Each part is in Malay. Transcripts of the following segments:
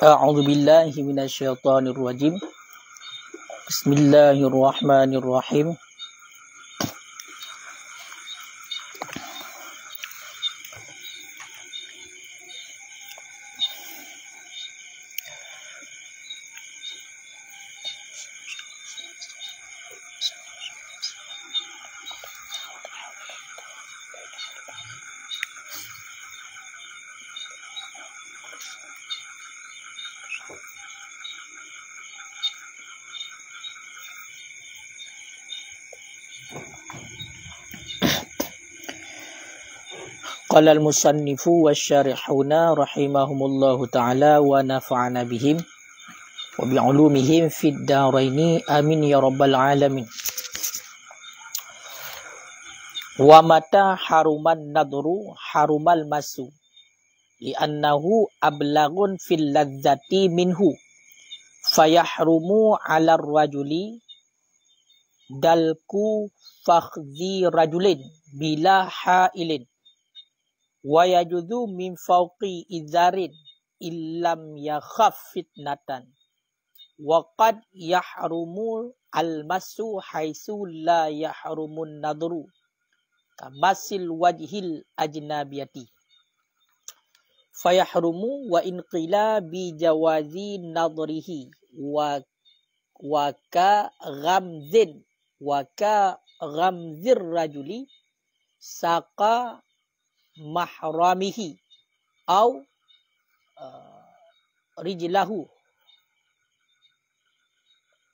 A'udzu billahi minasyaitonir rajim. Bismillahirrahmanirrahim. Qala al-musannifu wasyarihuna rahimahumullahu ta'ala wa nafa'ana bihim wa bi'ulumihim fid daraini amin ya rabbal alamin. Wa mata haruman nadru harumal masu li'annahu ablagun fil ladzati minhu fayahrumu 'ala rajuli dalku fakhzi rajulin bila ha'ilin wa yajuzu min fawqi idzarin illam yakhaf fitnatan wa qad yahrumu al-masu haitsu la yahrumun nadru kamasil wajhil ajnabiyati fayahrumu wa in qila bi jawazi nadrihi wa ka ghamzir rajuli saqa mahramihi au rijlahu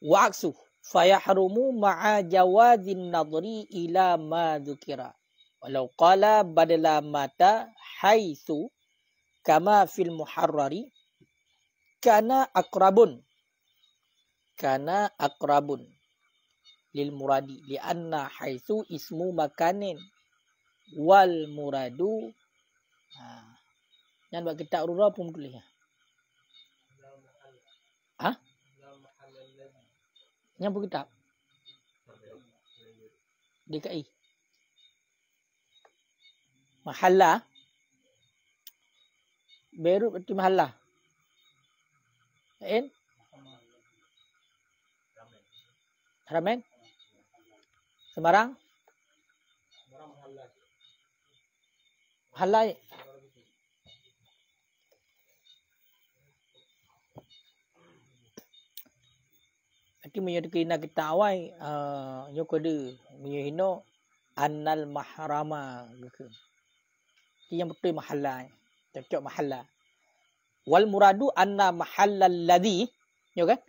wa aksu fayahrumu ma'a jawazin nadri ila ma dzukira walau qala badala mata haitsu kama fil muharrari kana aqrabun lil muradi lianna haitsu ismu makanin wal muradu yang buat kitab urura pun tulis yang buat kitab DKI mahalla Beirut berarti mahalla Ramen Semarang halai nanti menyedekina kita awai nyokode menyehino annal mahrama gitu yang betul mahalla cocok mahalla wal muradu anna mahallal ladzi yo kan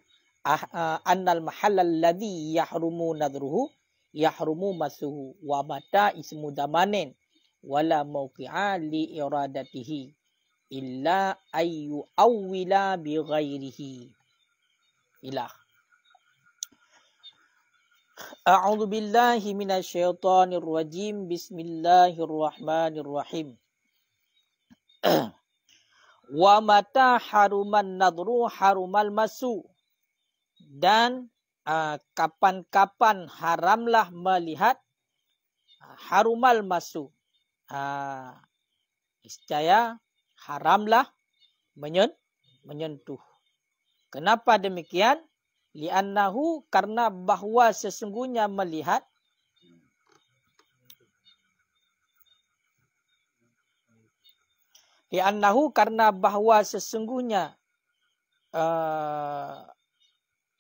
annal mahallal ladzi yahrumu nadruhu yahrumu masuhu wa mata ismu zamanin wala mawqi'a li iradatihi illa ayyu awwila bi ghairihi ilah. A'udzu billahi minasyaitonir rajim. Bismillahirrahmanirrahim. Wa mata haruman nadru harumal masu, dan kapan-kapan haramlah melihat harumal masu, niscaya haramlah menyentuh. Kenapa demikian? Li'annahu, karena bahwa sesungguhnya melihat karena bahwa sesungguhnya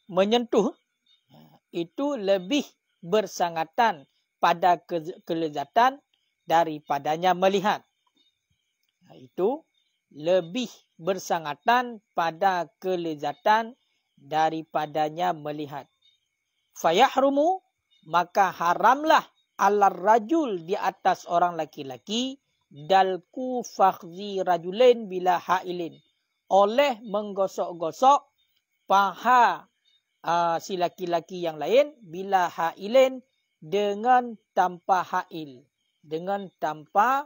menyentuh itu lebih bersangatan pada kelezatan daripadanya melihat. Itu lebih bersangatan pada kelezatan daripadanya melihat. Fayahrumu, maka haramlah alar rajul, di atas orang laki-laki, dalku fakhzi rajulain bila hailin, oleh menggosok-gosok paha si laki-laki yang lain, bila hailin, dengan tanpa hail, dengan tanpa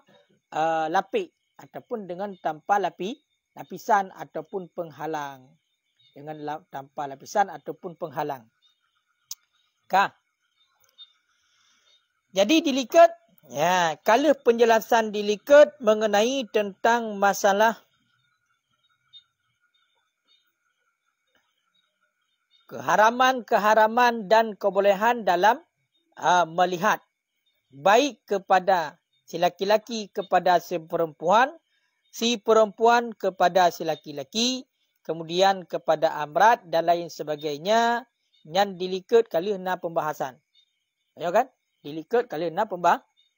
lapik ataupun dengan tanpa lapisan ataupun penghalang, dengan tanpa lapisan ataupun penghalang. Jadi dilihat Ya, kalau penjelasan dilihat mengenai tentang masalah keharaman-keharaman dan kebolehan dalam melihat. Baik kepada si laki-laki kepada si perempuan kepada si laki-laki, kemudian kepada amrat dan lain sebagainya, yang dilikat kali hena pembahasan. Ya kan? Dilikat kali hena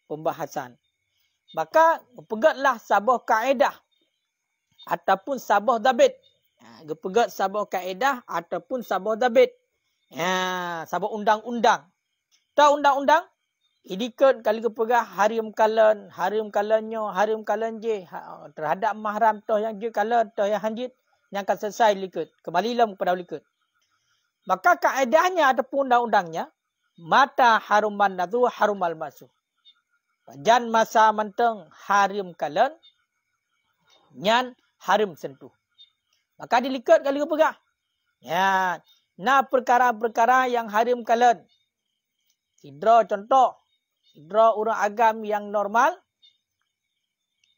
pembahasan. Maka pegatlah sabah kaedah ataupun sabah dabit. Gepegat sabah kaedah ataupun sabah dabit. Sabah undang-undang. Tahu undang-undang? Idikat kali kepegah harim kalannya, harim kalan je terhadap mahram toh yang je kalan, toh yang hanjit yang akan selesai likat. Kembalilah kepada likat. Maka kaedahnya ataupun undang-undangnya, mata haruman nadhu harumal masuh. Jan masa menteng harim kalan, nyan harim sentuh. Maka dilikat kali kepegah. Ya, na perkara-perkara yang harim kalan. Sidra contoh. Sidra orang agam yang normal.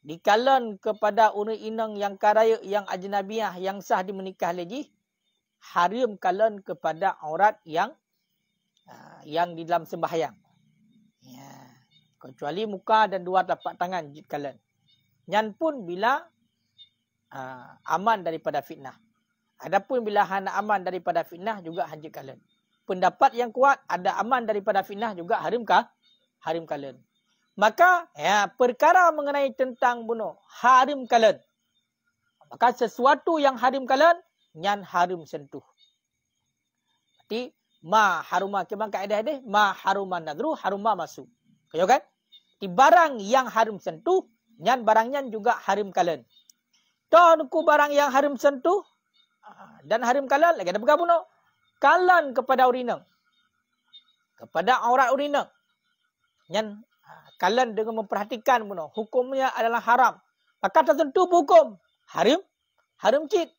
Dikalan kepada orang inang yang karaya, yang ajnabiah, yang sah dimenikah lagi. Harim kalan kepada aurat yang di dalam sembahyang. Ya. Kecuali muka dan dua tapak tangan jid kalan. Nyan pun bila aman daripada fitnah. Adapun bila hana aman daripada fitnah juga hajit kalan. Pendapat yang kuat ada aman daripada fitnah juga harim kalan. Maka perkara mengenai tentang bunuh harim kalan. Maka sesuatu yang harim kalan nyan harim sentuh. Berarti ma haruma kemang kaedah deh, ma haruman nadru haruma masuk. Kaya kan? Di barang yang harim sentuh nyan barangnya juga harim kalan. Toh nuku barang yang harim sentuh dan harim kalan lagi ada bergabung no. Kalan kepada urinang. Kepada aurat urinang. Yang kalan dengan memperhatikan bunuh. Hukumnya adalah haram. Maka tersentuh hukum. Harim cid.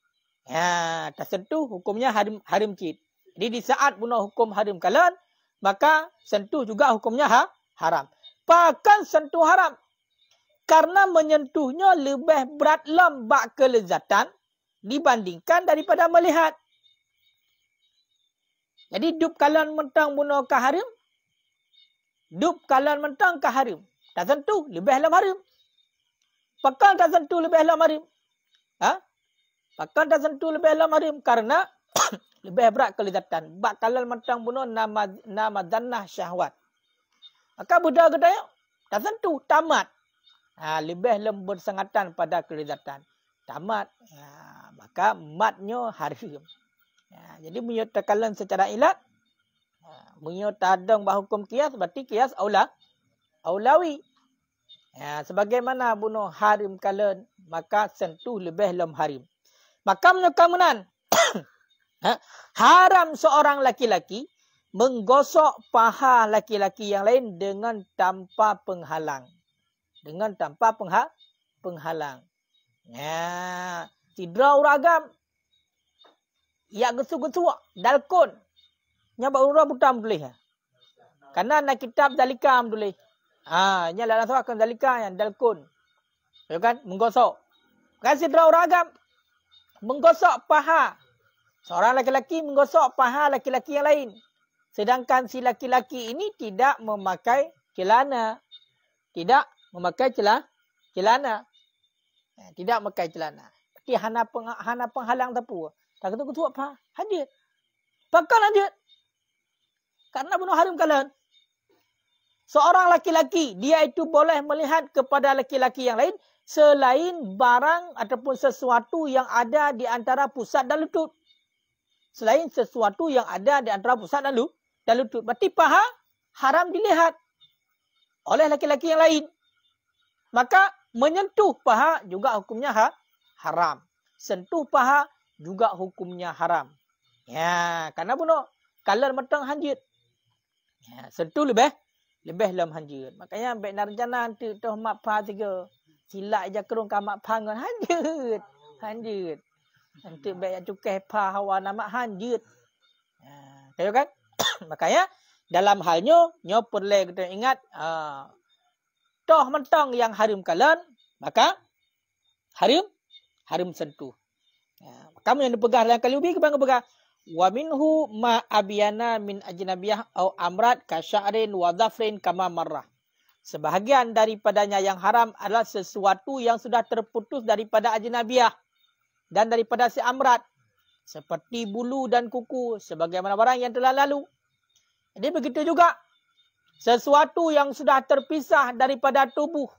Ya, tersentuh hukumnya harim cid. Jadi di saat bunuh hukum harim kalan, maka sentuh juga hukumnya haram. Bahkan sentuh haram. Karena menyentuhnya lebih berat lambak kelezatan dibandingkan daripada melihat. Jadi dup kalan mentang bunuh ke harim. Dup kalan mentang ke harim. Tak sentuh lebih dalam harim. Pakal tak sentuh lebih dalam harim. Pakal tak sentuh lebih dalam harim. Karena lebih berat kelezatan. Bak kalan mentang bunuh nama dannah syahwat. Maka budak gedaya tak sentuh. Tamat. Lebih lembut bersangatan pada kelezatan. Tamat. Maka matnya harim. Jadi menyut tekalan secara ilat. Menyut tadang bahukum kias. Berarti kias aulawi. Sebagaimana bunuh harim kalan. Maka sentuh lebih lem harim. Maka menyukamunan. Haram seorang laki-laki. Menggosok paha laki-laki yang lain. Dengan tanpa penghalang. Dengan tanpa penghalang. Sidra uragam. Ya gesu-gesu dalkon. Nya baura butam boleh. Karena nak kitab dalikam boleh. Nya la langsung akan dalika yang dalkon. Ya kan? Menggosok. Kan sidra uragam menggosok paha. Seorang laki-laki menggosok paha laki-laki yang lain. Sedangkan si laki-laki ini tidak memakai celana. Tidak memakai celana. Tidak memakai celana. Berarti hana penghalang tapu. Tak ketuk apa? Hadir. Bakal hadir. Karena bunuh harim kalan. Seorang laki-laki, dia itu boleh melihat kepada laki-laki yang lain selain barang ataupun sesuatu yang ada di antara pusat dan lutut. Selain sesuatu yang ada di antara pusat dan lutut. Berarti paha haram dilihat oleh laki-laki yang lain. Maka menyentuh paha juga hukumnya haram. Sentuh paha juga hukumnya haram. Karena bunuh kalan matang hanjit. Sentuh lebih dalam hanjit. Makanya baik narjana nanti toh mak pa tiga. Silak je kerung ka mak pa ngan hanjit. Nanti baik cukai pa hawa nama hanjit. Tahu kan? Makanya dalam halnya nyo perlu kita ingat toh mentang yang harim kalan, maka harim sentuh. Kamu yang dipegang dalam kali ubi, kebang pegang Wa minhu ma abyana min ajnabiyah au amrat ka sya'rin wa dhafrin kama marrah. Sebahagian daripadanya yang haram adalah sesuatu yang sudah terputus daripada ajnabiyah dan daripada si amrat, seperti bulu dan kuku, sebagaimana barang yang telah lalu. Jadi begitu juga sesuatu yang sudah terpisah daripada tubuh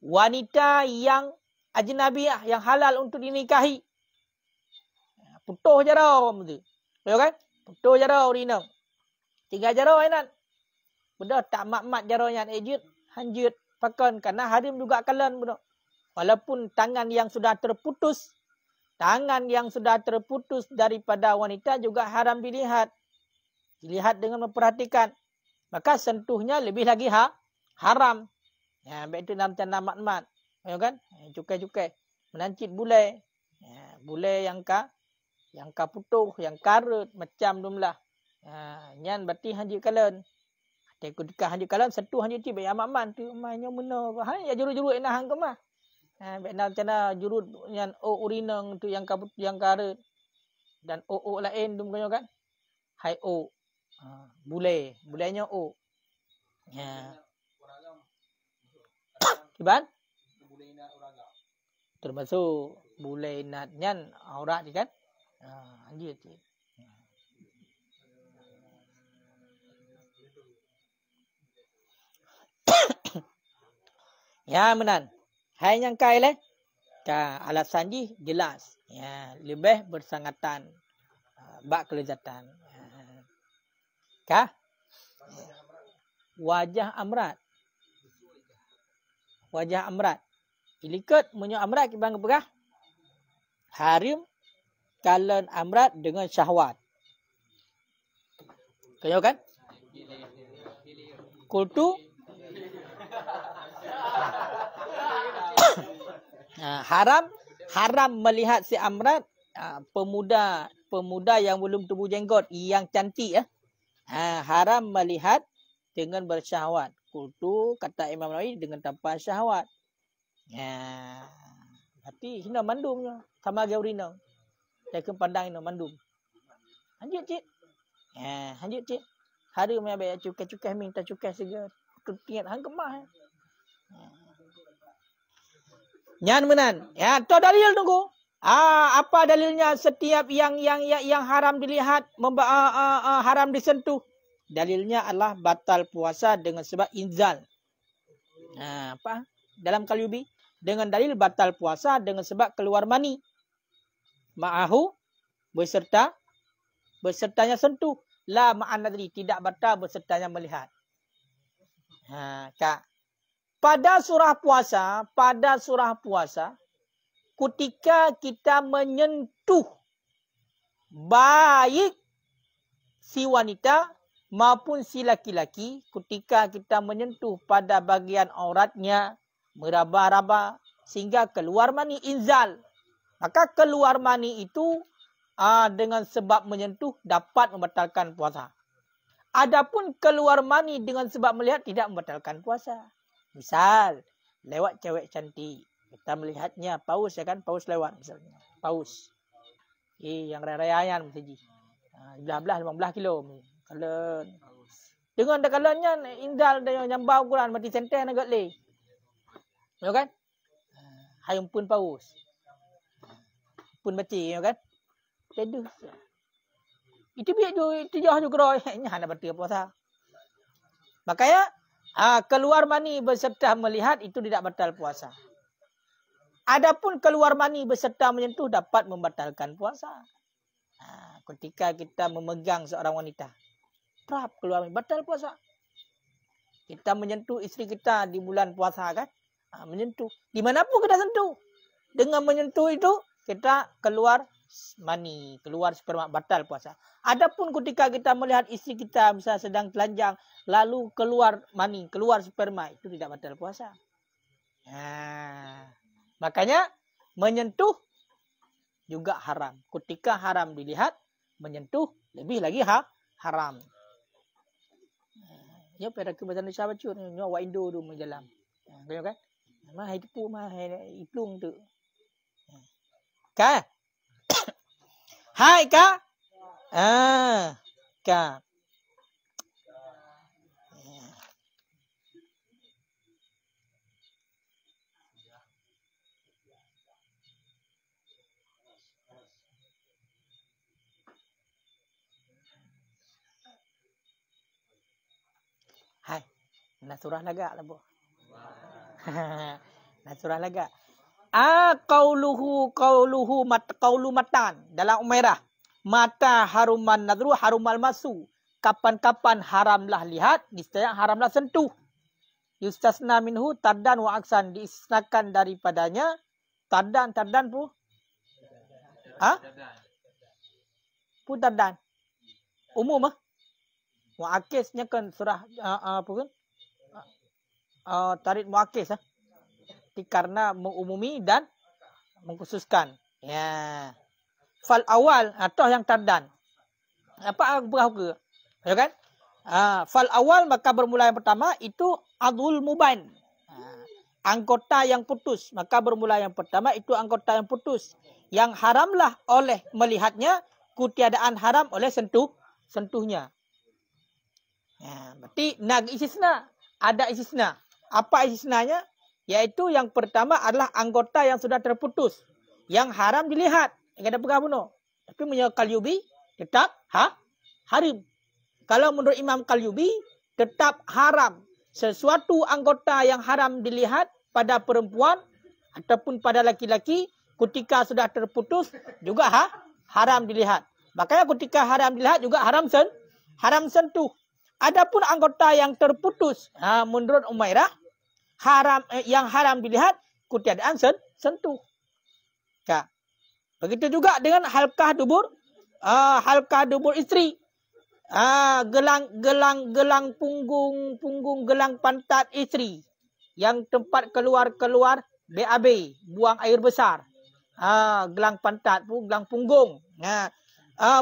wanita yang ajnabiyah, yang halal untuk dinikahi. Putus jarau mesti. Ya kan? Putus jarau rina. Tiga jarau ainan. Budak tak mak-mak jarau yang ejut, hanjut, pakon karena harim juga kalian budak. Walaupun tangan yang sudah terputus daripada wanita juga haram dilihat. Dilihat dengan memperhatikan. Maka sentuhnya lebih lagi haram. Ya, baik itu macam mak-mak. Ya kan? Cukai-cukai. Menancit bulai. Ya, bulai yang putuh, yang karut, macam dumlah. Nyan berarti hanjut kalian. Ketika hanjut kalian, sentuh hanjut ti baik amat-amat. Tu mainnya mana. Ya jurut-jurut enak hang ke mah. Baik macam mana jurut yang urinang tu yang karut. Dan o lain tu kan. Hai o. Bulai. Bulainya o. Ya. Kiban? Termasuk bulai nat nyan aurat ni kan. Anjir tu. Ya menan. Hai yang kai le. Alasan ji jelas. Ya, lebih bersangatan. Bak kelezatan. Wajah amrat. Wajah amrat. Ilikut munyo amrat kibang berah. Harim kalian amrat dengan syahwat. Kau kan? Kultu haram melihat si amrat, pemuda yang belum tumbuh jenggot, yang cantik ya. Haram melihat dengan bersyahwat. Kultu kata Imam Nawawi dengan tanpa syahwat. Berarti hina mandumnya sama gaurina. Saya pandang ini mandum. Hanjut cik. Hanjut cik. Hari punya bayar cukai-cukai minta cukai segera. Ketiat hang kemah. Nyan menan. Ya, tu dalil tunggu. Apa dalilnya setiap yang haram dilihat, haram disentuh? Dalilnya adalah batal puasa dengan sebab inzal. Apa? Dalam Qalyubi dengan dalil batal puasa dengan sebab keluar mani. Ma'ahu besertanya sentuh. La ma'an nadri, tidak batal besertanya melihat. Pada surah puasa, ketika kita menyentuh baik si wanita maupun si laki-laki, ketika kita menyentuh pada bagian auratnya, meraba-raba sehingga keluar mani inzal. Maka keluar mani itu dengan sebab menyentuh dapat membatalkan puasa. Adapun keluar mani dengan sebab melihat tidak membatalkan puasa. Misal, lewat cewek cantik. Kita melihatnya paus ya kan, paus lewat misalnya. Paus. Yang raya-rayan mesti. 15 kilo. Kalen. Dengan dekalannya indal dia nyambau Quran mati senteh nak le. Ya kan? Hayum pun paus. Pun baca ya kan? Teduh. Itu biar itu jauh juga nya nak batal puasa. Makanya keluar mani beserta melihat itu tidak batal puasa. Adapun keluar mani beserta menyentuh dapat membatalkan puasa. Ketika kita memegang seorang wanita, prap keluar mani batal puasa. Kita menyentuh isteri kita di bulan puasa kan? Menyentuh. Dimanapun kita sentuh. Dengan menyentuh itu kita keluar mani, keluar sperma, batal puasa. Adapun ketika kita melihat isteri kita misalnya sedang telanjang, lalu keluar mani, keluar sperma, itu tidak batal puasa. Makanya menyentuh juga haram. Ketika haram dilihat, menyentuh lebih lagi haram. Ya pada kebasan Indonesia baca ni, wa Indo tu menjalam. Kau kan? Mah hidup mah iplung tu. Ka? Hai ka? Ka. Hai. Nak surah lagak lah bu. Nak surah lagak. Qauluhu qaulu matan dalam Umairah. Mata haruman nadru harumal masu. Kapan-kapan haramlah lihat, niscaya haramlah sentuh. Yustasna minhu tardan wa aksan, diistisnakan daripadanya tardan pu. Pu tardan. Umum muakisnya kan surah apa kan? Tarid muakis karena mengumumi dan mengkhususkan. Ya. Fal awal atau yang tardan. Apa berapa? Ya kan? Fal awal maka bermula yang pertama itu adul mubain. Anggota yang putus. Maka bermula yang pertama itu anggota yang putus. Yang haramlah oleh melihatnya, kutiadaan haram oleh sentuhnya. Ya, berarti nag istisna. Ada istisna. Apa istisnanya? Yaitu yang pertama adalah anggota yang sudah terputus. Yang haram dilihat. Yang ada pegang bunuh. Tapi menurut Qalyubi tetap haram. Kalau menurut Imam Qalyubi tetap haram. Sesuatu anggota yang haram dilihat pada perempuan ataupun pada laki-laki ketika sudah terputus juga haram dilihat. Makanya ketika haram dilihat juga haram sentuh. Adapun anggota yang terputus, menurut Umairah, yang haram dilihat, kutiadaan sentuh. Ya. Begitu juga dengan halkah dubur istri. Gelang punggung gelang pantat istri. Yang tempat keluar BAB, buang air besar. Gelang pantat, gelang punggung.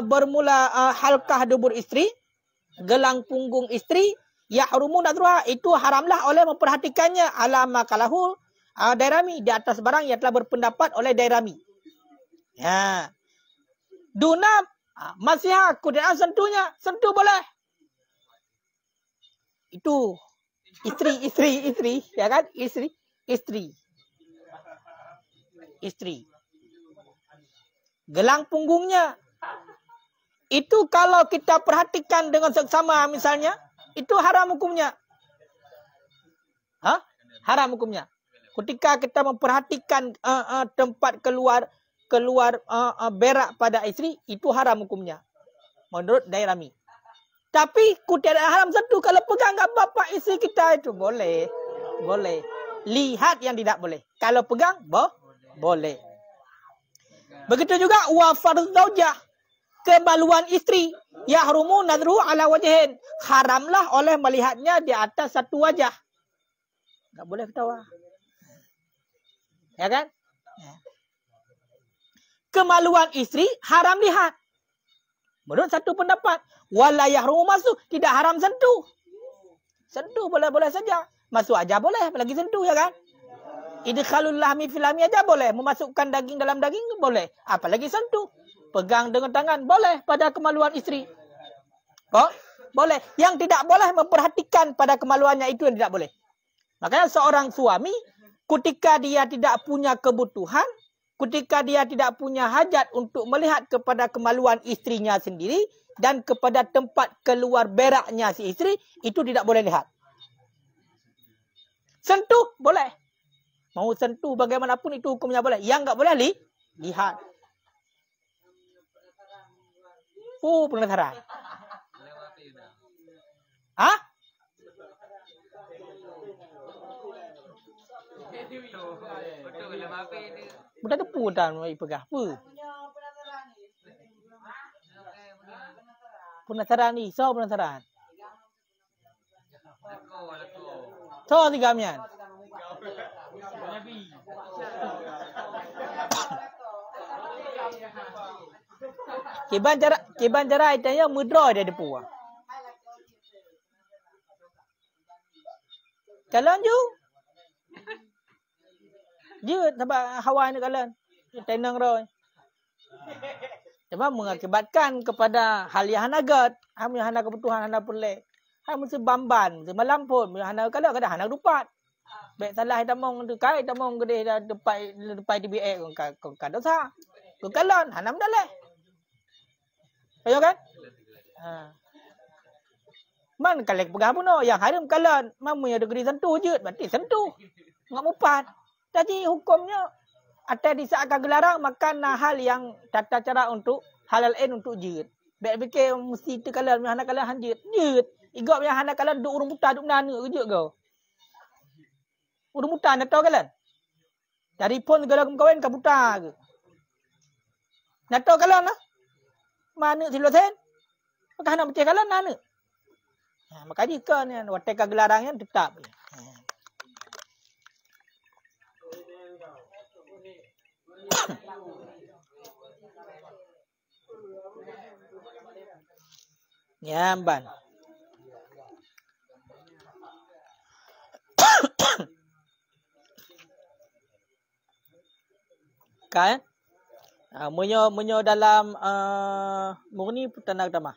Bermula halkah dubur istri. Gelang punggung istri yahrumu nadruha, itu haramlah oleh memperhatikannya ala makalahul Dairami, di atas barang yang telah berpendapat oleh Dairami. Ya. Duna masih kutiadaan sentuh boleh. Itu istri ya kan? Istri. Gelang punggungnya itu kalau kita perhatikan dengan seksama misalnya, itu haram hukumnya. Haram hukumnya. Ketika kita memperhatikan tempat keluar berak pada istri, itu haram hukumnya. Menurut Dairami. Tapi kutiadaan haram sentuh, kalau pegang bapak istri kita itu boleh. Lihat yang tidak boleh. Kalau pegang boleh. Begitu juga wa fardhu zaujah. Kemaluan istri yahrumu nadru ala wajhin, haramlah oleh melihatnya di atas satu wajah. Enggak boleh ketawa. Ya kan? Kemaluan istri haram lihat. Menurut satu pendapat, wala yahrumu masuk, tidak haram sentuh. Sentuh boleh-boleh saja. Masuk aja boleh, apalagi sentuh ya kan? Idkhalul lahmi fil lahmi aja boleh, memasukkan daging dalam daging boleh, apalagi sentuh. Pegang dengan tangan boleh pada kemaluan istri. Boleh. Yang tidak boleh memperhatikan pada kemaluannya itu yang tidak boleh. Makanya seorang suami ketika dia tidak punya kebutuhan, ketika dia tidak punya hajat untuk melihat kepada kemaluan istrinya sendiri dan kepada tempat keluar beraknya si istri, itu tidak boleh lihat. Sentuh boleh. Mau sentuh bagaimanapun itu hukumnya boleh. Yang enggak boleh lihat. Penasaran. Budak tu pudan mai pegah apa? Penasaran ni, so penasaran. So tiga mian. Kiban cara itanya mudra dia depu. Kalian ju. Ju sebab hawa ni kalian. Tenang rồi. Cuma mengakibatkan kepada hal yang hanagat. Ham yang hana kebutuhan hana pelek. Ham mesti bamban, mesti melampun, hana kadang hana dupat. Baik salah damong tu kai damong gede depai di BE kau dosa. Kau kalon hanam daleh. Ayo kan? Ha. Man kalek pegah puno yang haram kalon, mamu yang degeri sentuh je, berarti sentuh. Ngak mupat. Jadi hukumnya ada disahkan gelarang makan hal yang tata cara untuk halal untuk jid. Baik fikir mesti tu kalon hana kalon hanjit. Jid. Igok yang hana kalon duk urung buta duk nana je kau. Urung buta nak tahu kalon. Dari pun kalau kawin ke buta ke. Nak tahu kalon lah. Mana silosen? Maka hana percaya kalon nana. Maka jika ni watekan gelarangnya tetap. Nyamban. Kan? Menyo dalam murni petanda utama.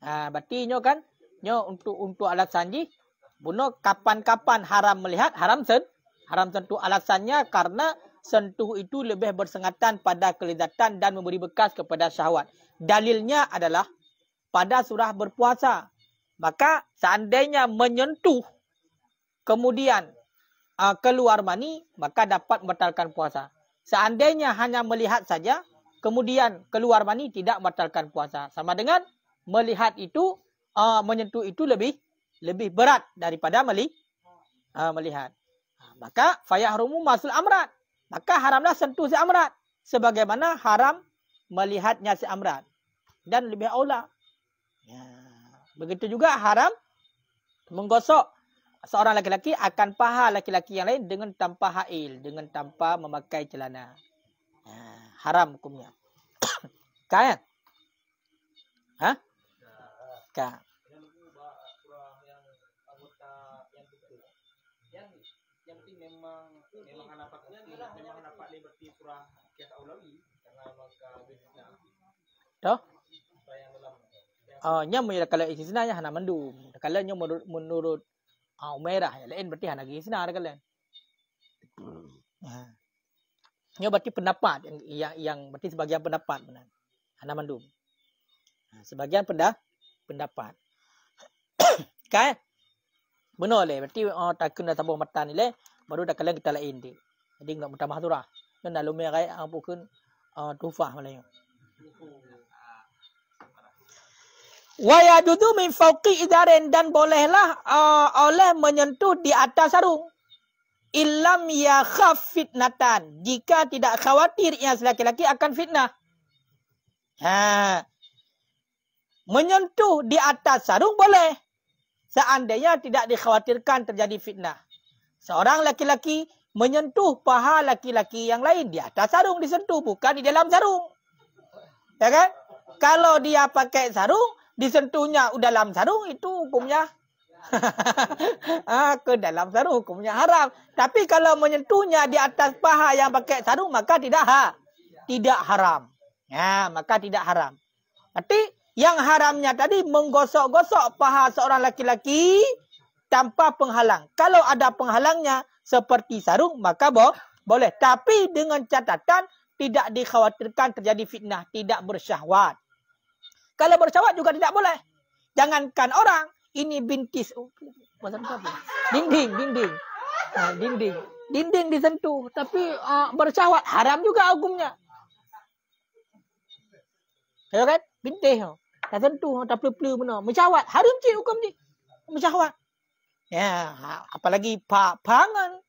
Berarti nyo kan? Nyo untuk alasan ji. Buno kapan-kapan haram melihat, haram sentuh. Alasannya karena sentuh itu lebih bersengatan pada kelezatan dan memberi bekas kepada syahwat. Dalilnya adalah pada surah berpuasa. Maka seandainya menyentuh kemudian keluar mani, maka dapat membatalkan puasa. Seandainya hanya melihat saja, kemudian keluar mani tidak membatalkan puasa. Sama dengan melihat itu, menyentuh itu lebih berat daripada melihat. Maka fayahrumu masul amrat. Maka haramlah sentuh si amrat. Sebagaimana haram melihatnya si amrat. Dan lebih aula. Ya. Begitu juga haram menggosok seorang laki-laki akan paha laki-laki yang lain dengan tanpa hail. Dengan tanpa memakai celana. Ya. Haram hukumnya. Kan? Hah? Kan? Yang penting memang dapat liberty surah kias aulawi karena maka bisna. Toh? Nya kalau istisna nya hana mandum. Kalau nya menurut Umairah yang lain berarti hana istisna kalian. Nya berarti pendapat yang berarti sebagian pendapat benar. Hana mandum. Sebagian pendapat. Kan? Benar le, berarti takun dah tabung mata ni le, baru dah kalian kita lain dia. Jadi enggak mutamah surah. Dan dalam merai bukan tufah malainya. Wa yajudu min fawqi idarin dan bolehlah oleh menyentuh di atas sarung. Illam yakhaf fitnatan, jika tidak khawatir yang laki-laki akan fitnah. Menyentuh di atas sarung boleh. Seandainya tidak dikhawatirkan terjadi fitnah. Seorang laki-laki menyentuh paha laki-laki yang lain di atas sarung disentuh, bukan di dalam sarung. Ya kan? Kalau dia pakai sarung, disentuhnya dalam sarung, itu hukumnya ke dalam sarung, hukumnya haram. Tapi kalau menyentuhnya di atas paha yang pakai sarung, maka tidak haram. Ya, maka tidak haram. Berarti yang haramnya tadi menggosok-gosok paha seorang laki-laki tanpa penghalang. Kalau ada penghalangnya seperti sarung, maka boleh. Tapi dengan catatan tidak dikhawatirkan terjadi fitnah, tidak bersyahwat. Kalau bersyahwat juga tidak boleh. Jangankan orang, ini bintis. Dinding disentuh. Tapi bersyahwat, haram juga hukumnya. Ya kan? Bintis. Tak sentuh, tak pelu-pelu benar. Mensyahwat. Haram cik hukum cik. Mensyahwat. Ya, apalagi pangan.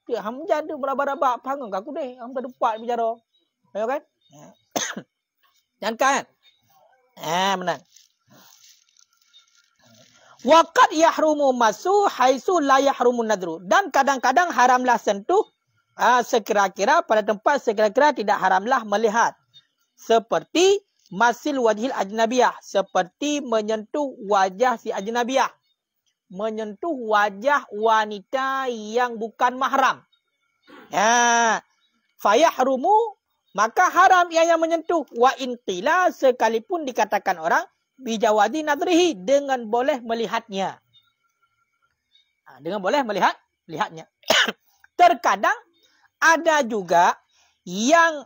Ya, ham jadi berapa pangan aku deh. Ham tak dapat bicara. Ya kan? Dan kan? Menang. Waqad yahrumu masu haitsu la yahrumu nadru. Dan kadang-kadang haramlah sentuh sekira-kira pada tempat sekira-kira tidak haramlah melihat. Seperti masil wajhil ajnabiyah, seperti menyentuh wajah si ajnabiyah. menyentuh wajah wanita yang bukan mahram. Ya, fayahrumu, maka haram ianya menyentuh. Wa intila, sekalipun dikatakan orang bijawadi nadrihi, dengan boleh melihatnya. Dengan boleh melihatnya. Terkadang ada juga yang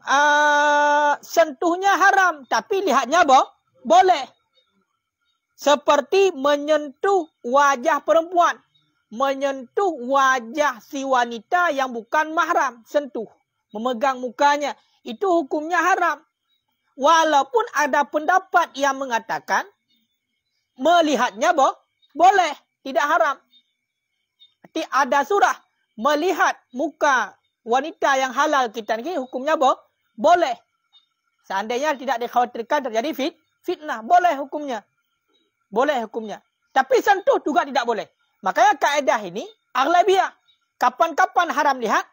sentuhnya haram, tapi lihatnya boleh. Seperti menyentuh wajah perempuan. Menyentuh wajah si wanita yang bukan mahram. Sentuh. Memegang mukanya. Itu hukumnya haram. Walaupun ada pendapat yang mengatakan melihatnya boleh. Tidak haram. Berarti ada surah. Melihat muka wanita yang halal kita ni hukumnya boleh. Seandainya tidak dikhawatirkan terjadi fitnah. Boleh hukumnya. Boleh hukumnya. Tapi sentuh juga tidak boleh. Makanya kaedah ini aghlabiyah. Kapan-kapan haram lihat,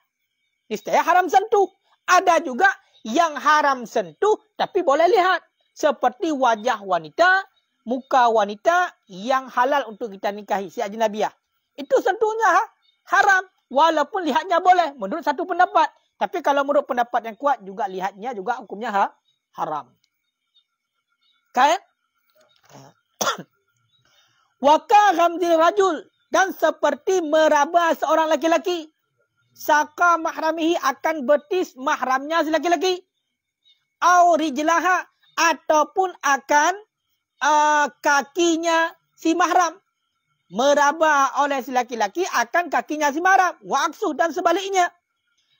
niscaya haram sentuh. Ada juga yang haram sentuh tapi boleh lihat. Seperti wajah wanita, muka wanita yang halal untuk kita nikahi, si ajnabiyah. Itu sentuhnya haram. Walaupun lihatnya boleh menurut satu pendapat. Tapi kalau menurut pendapat yang kuat juga lihatnya juga hukumnya haram. Kan? Waka ghamdil rajul, dan seperti meraba seorang laki-laki. Saka mahramihi, akan betis mahramnya si laki-laki. Au rijlaha, ataupun akan kakinya si mahram. Meraba oleh si laki-laki akan kakinya si mahram. Wa aksuh, dan sebaliknya.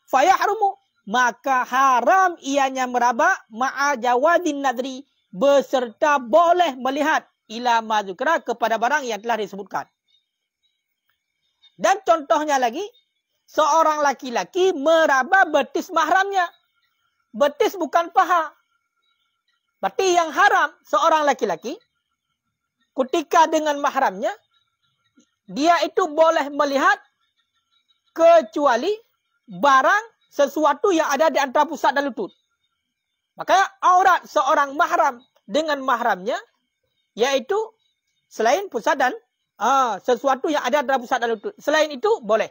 Fayahrumu, maka haram ianya meraba ma'a jawadin nadri, beserta boleh melihat ila mazukra, kepada barang yang telah disebutkan. Dan contohnya lagi, seorang laki-laki meraba betis mahramnya. Betis bukan paha. Berarti yang haram seorang laki-laki ketika dengan mahramnya, dia itu boleh melihat kecuali barang sesuatu yang ada di antara pusat dan lutut. Makanya aurat seorang mahram dengan mahramnya, yaitu selain pusat dan sesuatu yang ada dalam pusat dan lutut. Selain itu boleh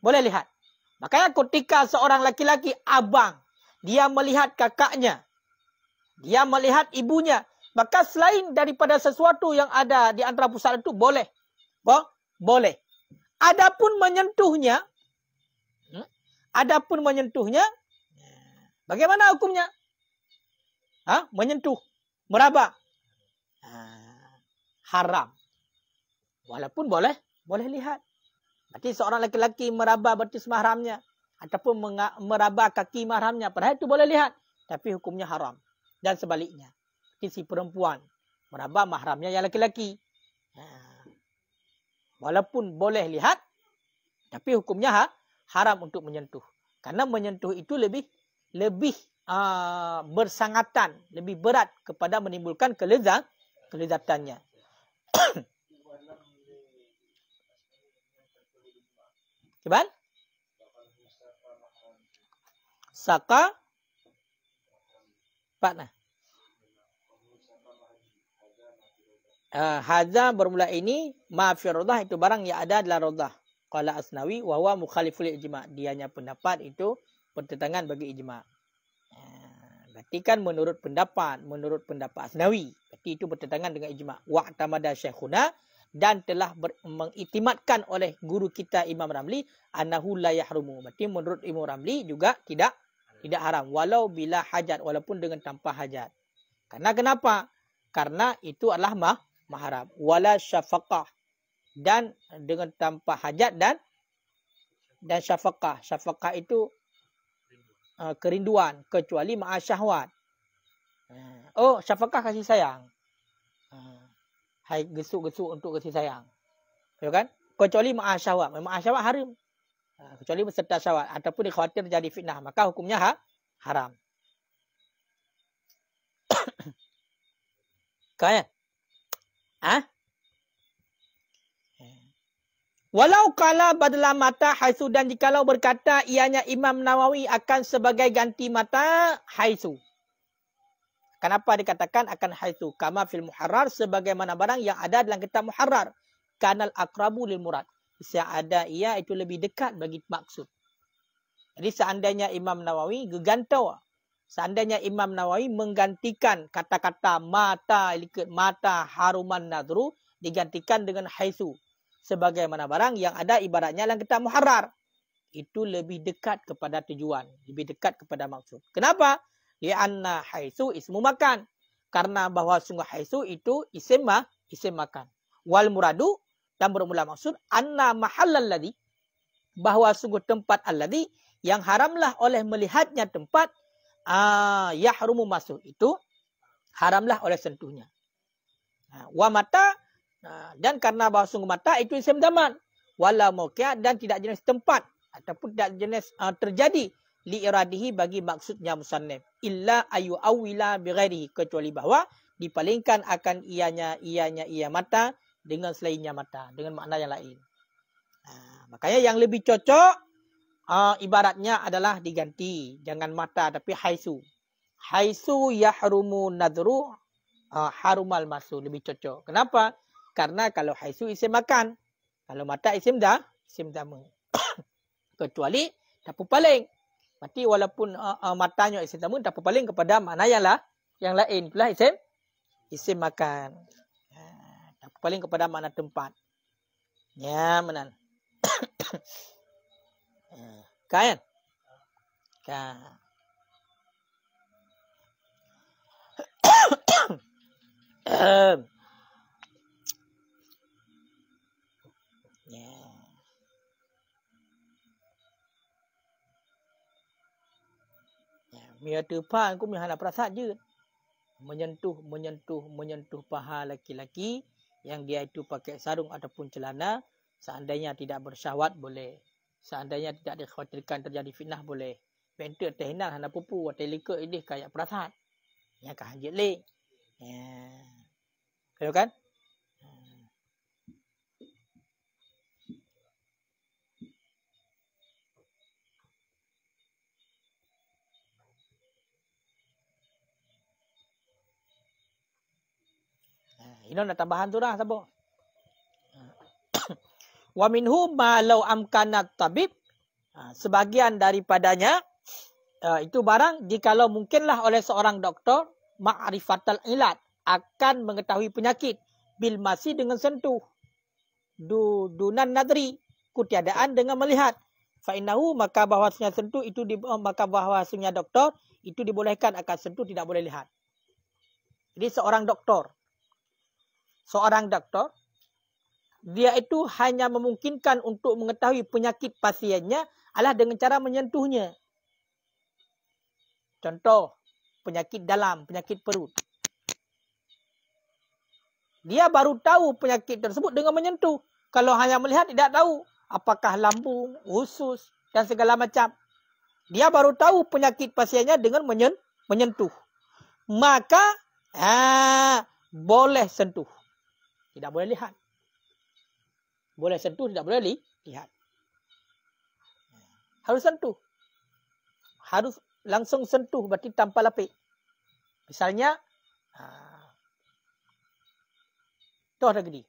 lihat. Makanya ketika seorang laki-laki abang, dia melihat kakaknya, dia melihat ibunya, maka selain daripada sesuatu yang ada di antara pusat itu boleh. Boleh. Adapun menyentuhnya, bagaimana hukumnya? Menyentuh, meraba. Haram. Walaupun boleh lihat. Berarti seorang laki-laki meraba betis mahramnya ataupun meraba kaki mahramnya, padahal itu boleh lihat, tapi hukumnya haram. Dan sebaliknya, si perempuan meraba mahramnya yang laki-laki, walaupun boleh lihat, tapi hukumnya haram untuk menyentuh. Karena menyentuh itu lebih bersangatan, lebih berat kepada menimbulkan kelezatannya. Cuman saka Pak hadza bermula ini ma fi radah, itu barang yang ada dalam radah. Qala Asnawi wa huwa mukhaliful ijma', dianya pendapat itu pertentangan bagi ijma'. Berarti kan menurut pendapat Asnawi, berarti itu bertentangan dengan ijma'. Wa tamada syekhuna, dan telah mengiktimatkan oleh guru kita Imam Ramli annahu la yahrumu. Berarti menurut Imam Ramli juga tidak haram walau bila hajat, walaupun dengan tanpa hajat. Karena kenapa? Karena itu adalah mahram. Wala syafaqah, dan dengan tanpa hajat dan syafaqah. Syafaqah itu kerinduan, kecuali ma'a syahwat. Syafaqah kasih sayang. Hai gesuk-gesuk untuk kasih sayang. Ya kan? Kecuali ma'a syahwat. Ma'a syahwat haram. Kecuali beserta syahwat ataupun dikhawatir terjadi fitnah, maka hukumnya haram. Kan? Walau kala badala mata haisu, dan jikalau berkata ianya Imam Nawawi akan sebagai ganti mata haisu. Kenapa dikatakan akan haisu? Kama fil muharrar, sebagaimana barang yang ada dalam kitab muharrar. kanal akrabu lil murad. Seada ia itu lebih dekat bagi maksud. Jadi seandainya Imam Nawawi gegantau. Seandainya Imam Nawawi menggantikan kata-kata mata likat mata haruman nadru digantikan dengan haisu. Sebagaimana barang yang ada ibaratnya dalam kitab muharrar. Itu lebih dekat kepada tujuan. Lebih dekat kepada maksud. Kenapa? Lianna haisu ismu makan. Karena bahawa sungguh haisu itu isim makan. Wal muradu dan bermula maksud anna mahallal ladhi. Bahawa sungguh tempat alladhi yang haramlah oleh melihatnya tempat yahrumu masuk itu haramlah oleh sentuhnya. Wa mata dan karena bahawa sungguh mata itu isim zaman. Wala mauqi' dan tidak jenis tempat ataupun tidak jenis terjadi li iradihi bagi maksudnya musannif illa ayu awila bi ghairihi, kecuali bahawa dipalingkan akan ia mata dengan selainnya mata dengan makna yang lain. Makanya yang lebih cocok ibaratnya adalah diganti jangan mata tapi haisu. Haisu yahrumu nadru harumal masu, lebih cocok. Kenapa? Karena kalau haisu isim makan, kalau mata isim dama. Kecuali tapu paling. Berarti walaupun matanya isim dama, tapu paling kepada makna yang lain. Itulah isim makan. Tapu paling kepada makna tempat. Ya, menan. Kan? Kan. Mia tepan aku mia nak perasaan je. Menyentuh paha laki-laki yang dia itu pakai sarung ataupun celana, seandainya tidak bersyahwat boleh. Seandainya tidak dikhawatirkan terjadi fitnah boleh. Pentu tehinan hana pupu watai lika ini kayak perasaan. Ya kah hanjit le. Ya. Kalau kan? Ini nak tambahan tu dah sabar. Wa minhu ma law amkanat tabib. Sebagian daripadanya itu barang jikalau mungkinlah oleh seorang doktor ma'rifatal ilat akan mengetahui penyakit bil masih dengan sentuh dunan nadri kutiadaan dengan melihat fa innahu maka bahwasanya sentuh itu maka bahwasanya doktor itu dibolehkan akan sentuh tidak boleh lihat. Jadi seorang doktor dia itu hanya memungkinkan untuk mengetahui penyakit pasiennya adalah dengan cara menyentuhnya. Contoh, penyakit dalam, penyakit perut. Dia baru tahu penyakit tersebut dengan menyentuh. Kalau hanya melihat tidak tahu apakah lambung, usus dan segala macam. Dia baru tahu penyakit pasiennya dengan menyentuh. Maka boleh sentuh. Tidak boleh lihat. Boleh sentuh, tidak boleh lihat. Harus sentuh. Harus langsung sentuh, berarti tanpa lapik. Misalnya, tu ada gini.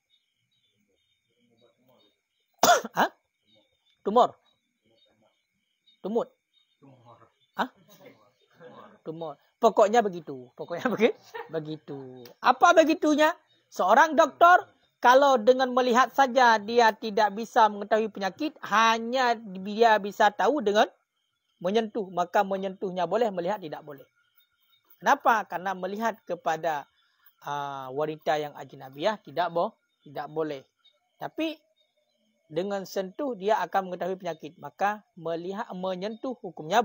Tumor. Tumor. Pokoknya begitu. Begitu. Apa begitunya? Seorang doktor, kalau dengan melihat saja dia tidak bisa mengetahui penyakit, hanya dia bisa tahu dengan menyentuh. Maka menyentuhnya boleh, melihat tidak boleh. Kenapa? Karena melihat kepada wanita yang ajnabiyah tidak boleh. Tapi dengan sentuh dia akan mengetahui penyakit. Maka melihat menyentuh hukumnya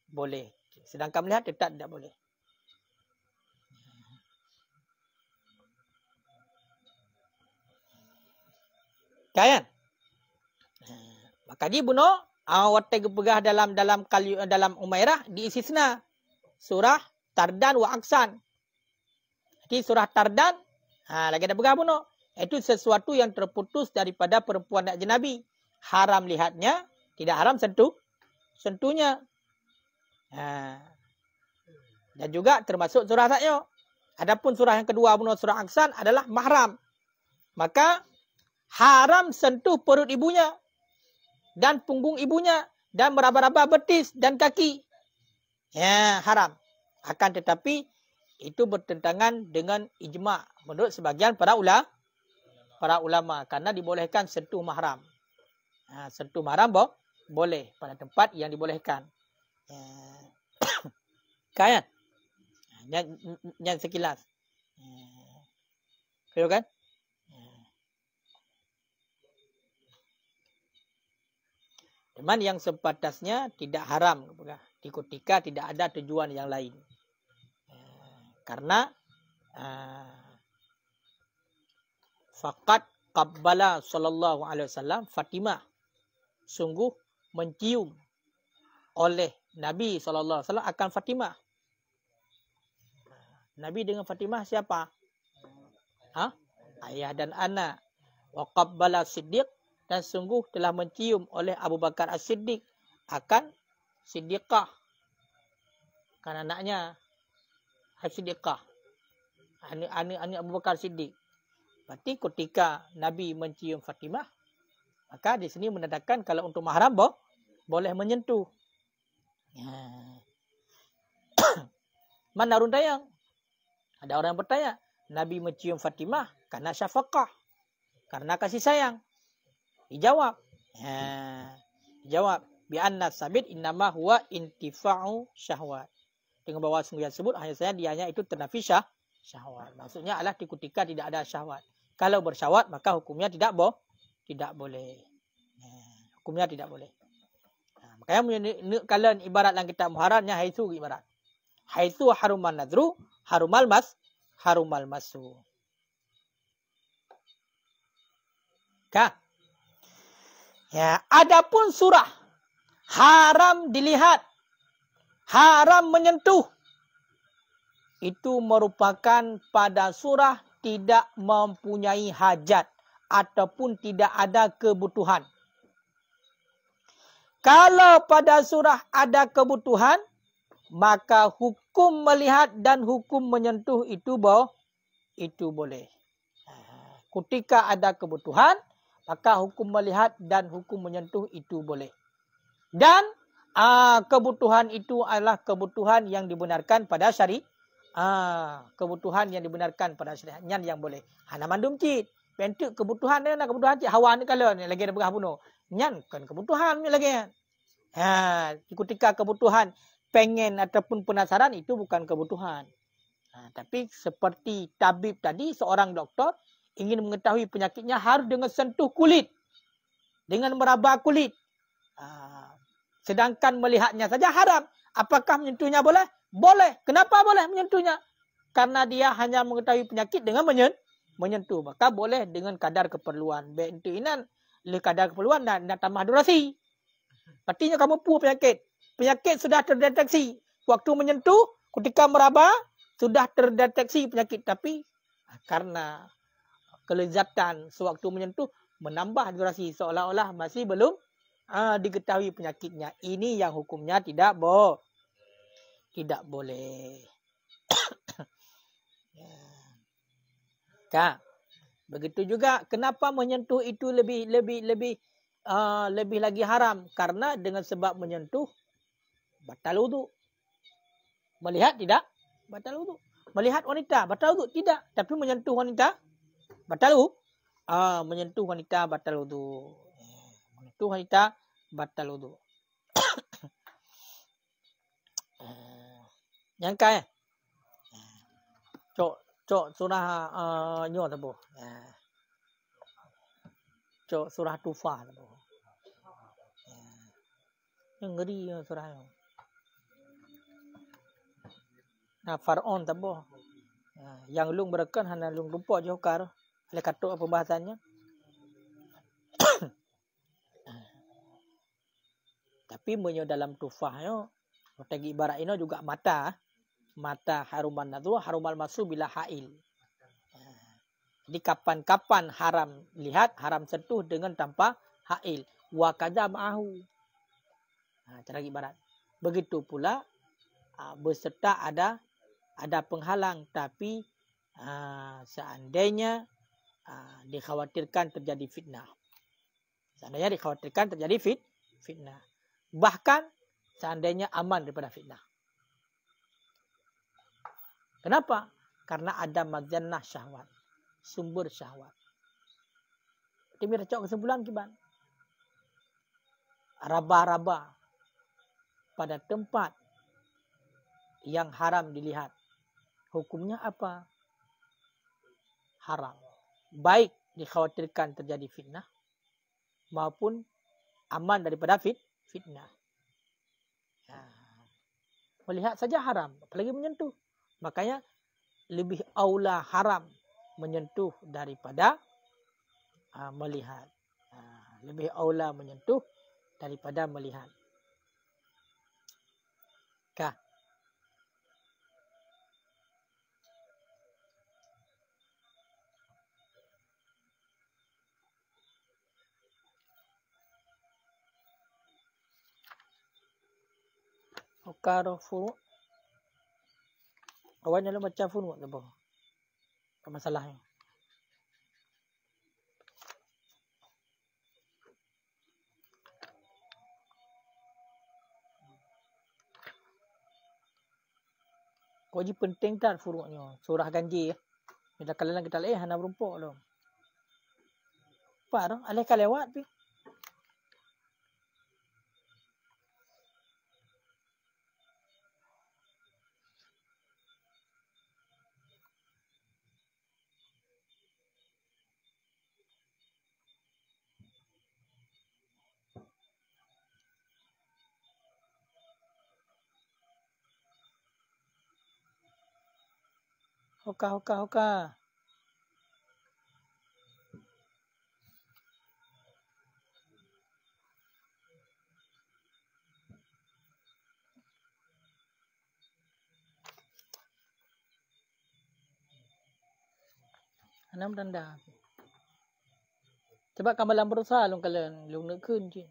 boleh. Sedangkan melihat tetap tidak boleh. Kan? Maka dia bunuh watai gepegah dalam Umairah diistisna surah Tardan wa Aksan. Jadi surah Tardan lagi ada pegah bunuh. Itu sesuatu yang terputus daripada perempuan ajnabi. Haram lihatnya, tidak haram sentuhnya. Dan juga termasuk surah Sa'yo. Adapun surah yang kedua bunuh surah Aksan adalah mahram. Maka haram sentuh perut ibunya dan punggung ibunya dan meraba-raba betis dan kaki. Ya, haram. Akan tetapi itu bertentangan dengan ijma' menurut sebagian para ulama karena dibolehkan sentuh mahram. Sentuh mahram boleh pada tempat yang dibolehkan. Kan? Yang sekilas. Betul kan? Cuman yang sepatasnya tidak haram ketika tidak ada tujuan yang lain. Karena faqad qabbala sallallahu alaihi wasallam Fatimah, sungguh mencium oleh Nabi sallallahu alaihi wasallam akan Fatimah. Nabi dengan Fatimah siapa? Ayah dan anak. Wa qabbala Siddiq, dan sungguh telah mencium oleh Abu Bakar As-Siddiq akan Siddiqah, kan anaknya As-Siddiqah, anak Abu Bakar Siddiq. Berarti ketika Nabi mencium Fatimah, maka di sini menandakan kalau untuk mahram boleh menyentuh. Mana urun tayang? Ada orang yang bertanya, Nabi mencium Fatimah karena syafaqah, karena kasih sayang. Dijawab. Dijawab. Bi'anna sabit innama huwa intifa'u syahwat. Dengan bahawa sungguh yang sebut hanya saja dianya itu ternafi syahwat. Maksudnya adalah ketika tidak ada syahwat. Kalau bersyahwat maka hukumnya tidak boleh. Hukumnya tidak boleh. Makanya kalau ibarat dalam kitab muharatnya haitsu ibarat. Haitsu haruman nadru harumal masu. Kah? Ya, adapun surah haram dilihat, haram menyentuh, itu merupakan pada surah tidak mempunyai hajat ataupun tidak ada kebutuhan. Kalau pada surah ada kebutuhan, maka hukum melihat dan hukum menyentuh itu boleh. Ketika ada kebutuhan, maka hukum melihat dan hukum menyentuh itu boleh. Dan kebutuhan itu adalah kebutuhan yang dibenarkan pada syariat. Kebutuhan yang dibenarkan pada syariat yang boleh. Hana mandum cit. Pentuk kebutuhan dia nak kebutuhan cit. Hawa ni kalau ni lagi ada begah bunuh. Nyan kan kebutuhan ni lagi. Ketika kebutuhan pengen ataupun penasaran itu bukan kebutuhan. Tapi seperti tabib tadi, seorang doktor ingin mengetahui penyakitnya harus dengan sentuh kulit, dengan meraba kulit. Sedangkan melihatnya saja haram. Apakah menyentuhnya boleh? Boleh. Kenapa boleh menyentuhnya? Karena dia hanya mengetahui penyakit dengan menyentuh. Maka boleh dengan kadar keperluan. Baik itu inan, le kadar keperluan dan tambah durasi. Artinya kamu puas penyakit. Penyakit sudah terdeteksi. Waktu menyentuh, ketika meraba, sudah terdeteksi penyakit. Tapi karena kelezatan sewaktu menyentuh menambah durasi seolah-olah masih belum diketahui penyakitnya. Ini yang hukumnya tidak boleh. Begitu juga kenapa menyentuh itu lebih lagi haram, karena dengan sebab menyentuh batal wudu. Melihat tidak batal wudu. Melihat wanita batal wudu tidak, tapi menyentuh wanita batal wudu. Menyentuh wanita batal wudu. Menyentuh wanita batal wudu. Yang kaya. Cok surah nyo tabo. Cok surah Tufah tabo. Yang ngeri surah yo. Faraon tabo. Yang lung berekan hana lung lupa jokar. Oleh katuk pembahasannya. Tapi menyo dalam Tufah yo, tagi ibarat ini juga mata haruman nadru harumal masu bila hail. Jadi kapan-kapan haram lihat, haram sentuh dengan tanpa hail. Wa kadza ma'ahu. Cara ibarat. Begitu pula beserta ada penghalang, tapi seandainya dikhawatirkan terjadi fitnah. Seandainya dikhawatirkan terjadi fitnah. Bahkan seandainya aman daripada fitnah. Kenapa? Karena ada mazannah syahwat. Sumber syahwat. Ini recok kesimpulan kiban. Raba-raba pada tempat yang haram dilihat. Hukumnya apa? Haram. Baik dikhawatirkan terjadi fitnah maupun aman daripada fitnah. Melihat saja haram, apalagi menyentuh. Makanya lebih aula haram menyentuh daripada melihat. Lebih aula menyentuh daripada melihat. Kah? Ukaro furu. Awalnya lu baca furu apa? Apa masalahnya? Kau je penting tak furu'nya. Surah ganjil. Bila kalian kita lihat hana berumpuk lo. Apa tu? Alih kalewat pi. Hoka. Anam tanda. Sebab kamalan berusaha long kalian long nak kun je.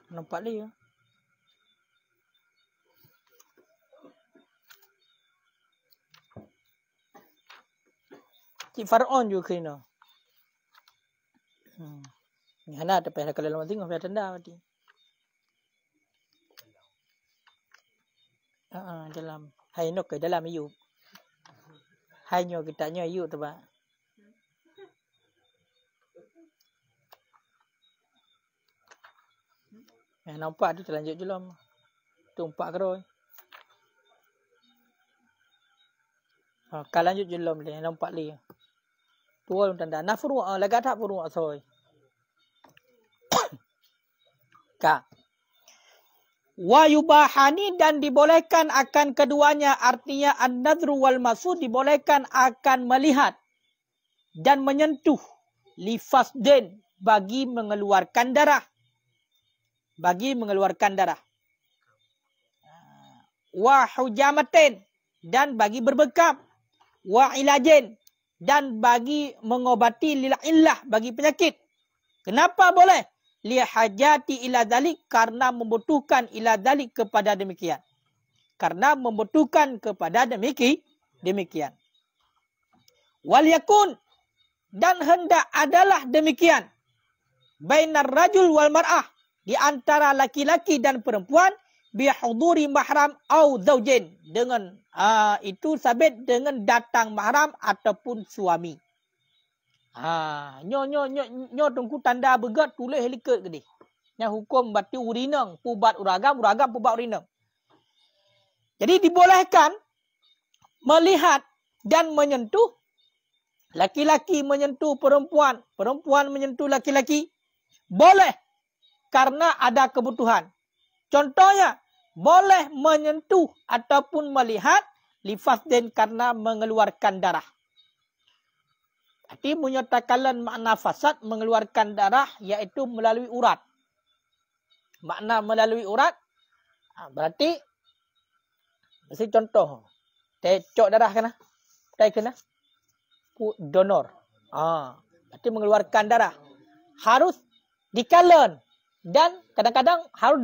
Nampak dia. Cik Faraon juga kena. Ni hana ada payah kalau lama tengok payah tanda mati. Dalam. Hai nok ke dalam Ayub. Hai nyo kita nyo Ayub tu ba. Nampak tu terlanjut jelam. Tumpak keroi. Kalau lanjut jelam dia nampak li. Tua tanda nafru laga tak puru asoi. Ka. Wa yubahani dan dibolehkan akan keduanya, artinya an-nadhru wal masud dibolehkan akan melihat dan menyentuh lifasdin bagi mengeluarkan darah. Wa hujamatin dan bagi berbekam. Wa ilajin dan bagi mengobati lil illah bagi penyakit. Kenapa boleh? Li hajati ila dalik, karena membutuhkan ila dalik kepada demikian. Demikian. Wal yakun dan hendak adalah demikian. Bainar rajul wal mar'ah, di antara laki-laki dan perempuan, bihuduri mahram au zaujin, dengan itu sabit dengan datang mahram ataupun suami. Nyo tungku tanda begat tulis helikat ke ni. Nya hukum batu urinang, pubat uragam pubat urinang. Jadi dibolehkan melihat dan menyentuh, laki-laki menyentuh perempuan, perempuan menyentuh laki-laki. Boleh karena ada kebutuhan. Contohnya, boleh menyentuh ataupun melihat lifasdin karena mengeluarkan darah. Arti menyatakan makna fasad mengeluarkan darah iaitu melalui urat. Makna melalui urat berarti mesti contoh. Tecok darah kena? Tak kena? Donor. Berarti mengeluarkan darah. Harus dikalen Dan kadang-kadang harus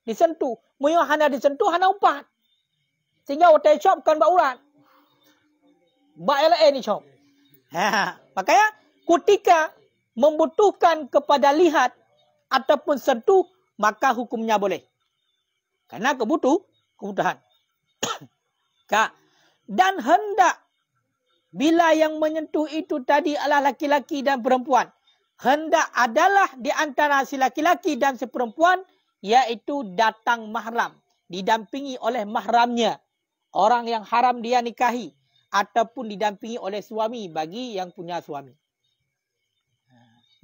disentuh. Muyo hana disentuh, hana umpat. Sehingga hotel shop bukan bauran. Bak LA ni shop. Makanya ketika membutuhkan kepada lihat ataupun sentuh, maka hukumnya boleh. Karena kebutuhan. Dan hendak bila yang menyentuh itu tadi adalah laki-laki dan perempuan, hendak adalah di antara si laki-laki dan si perempuan, iaitu datang mahram, didampingi oleh mahramnya, orang yang haram dia nikahi, ataupun didampingi oleh suami bagi yang punya suami.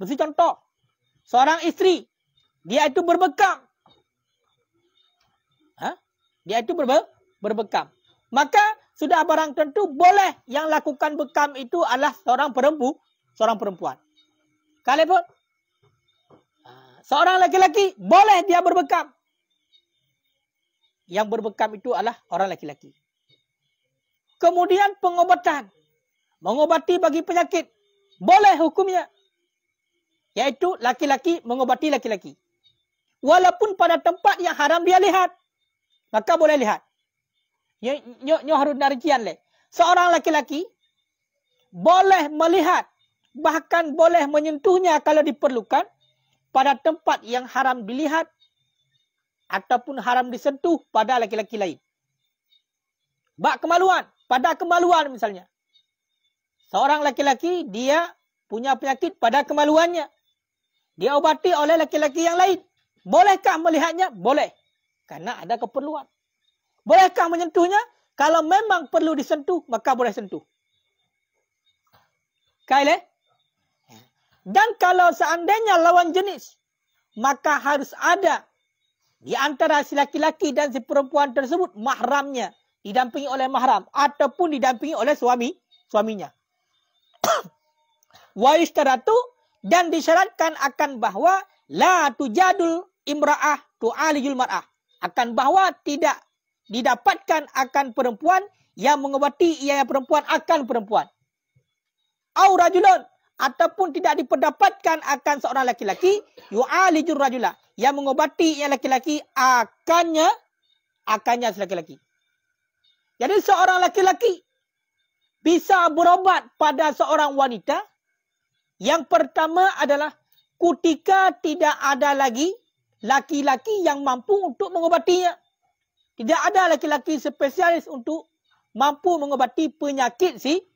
Mesti contoh, seorang isteri, dia itu berbekam. Dia itu berbekam. Maka sudah barang tentu boleh yang lakukan bekam itu adalah seorang perempuan. Kalaupun seorang laki-laki boleh dia berbekam. Yang berbekam itu adalah orang laki-laki. Kemudian pengobatan. Mengobati bagi penyakit. Boleh hukumnya. Yaitu laki-laki mengobati laki-laki. Walaupun pada tempat yang haram dia lihat. Maka boleh lihat. Nyo harus narikian le. Seorang laki-laki boleh melihat, bahkan boleh menyentuhnya kalau diperlukan pada tempat yang haram dilihat ataupun haram disentuh pada laki-laki lain. Bak kemaluan, pada kemaluan misalnya. Seorang laki-laki dia punya penyakit pada kemaluannya. Dia obati oleh laki-laki yang lain. Bolehkah melihatnya? Boleh. Karena ada keperluan. Bolehkah menyentuhnya? Kalau memang perlu disentuh, maka boleh sentuh. Kaile? Dan kalau seandainya lawan jenis, maka harus ada di antara si laki-laki dan si perempuan tersebut mahramnya, didampingi oleh mahram ataupun didampingi oleh suaminya. Wa yustaratu, dan disyaratkan akan bahwa la tujadul imra'ah tu'alijul mar'ah, akan bahwa tidak didapatkan akan perempuan yang mengobati ia perempuan akan perempuan. Au rajulun, ataupun tidak diperdapatkan akan seorang laki-laki yu'alijur rajula, yang mengobati ia laki-laki akannya laki-laki. Jadi seorang laki-laki bisa berobat pada seorang wanita. Yang pertama adalah ketika tidak ada lagi laki-laki yang mampu untuk mengobatinya. Tidak ada laki-laki spesialis untuk mampu mengobati penyakit si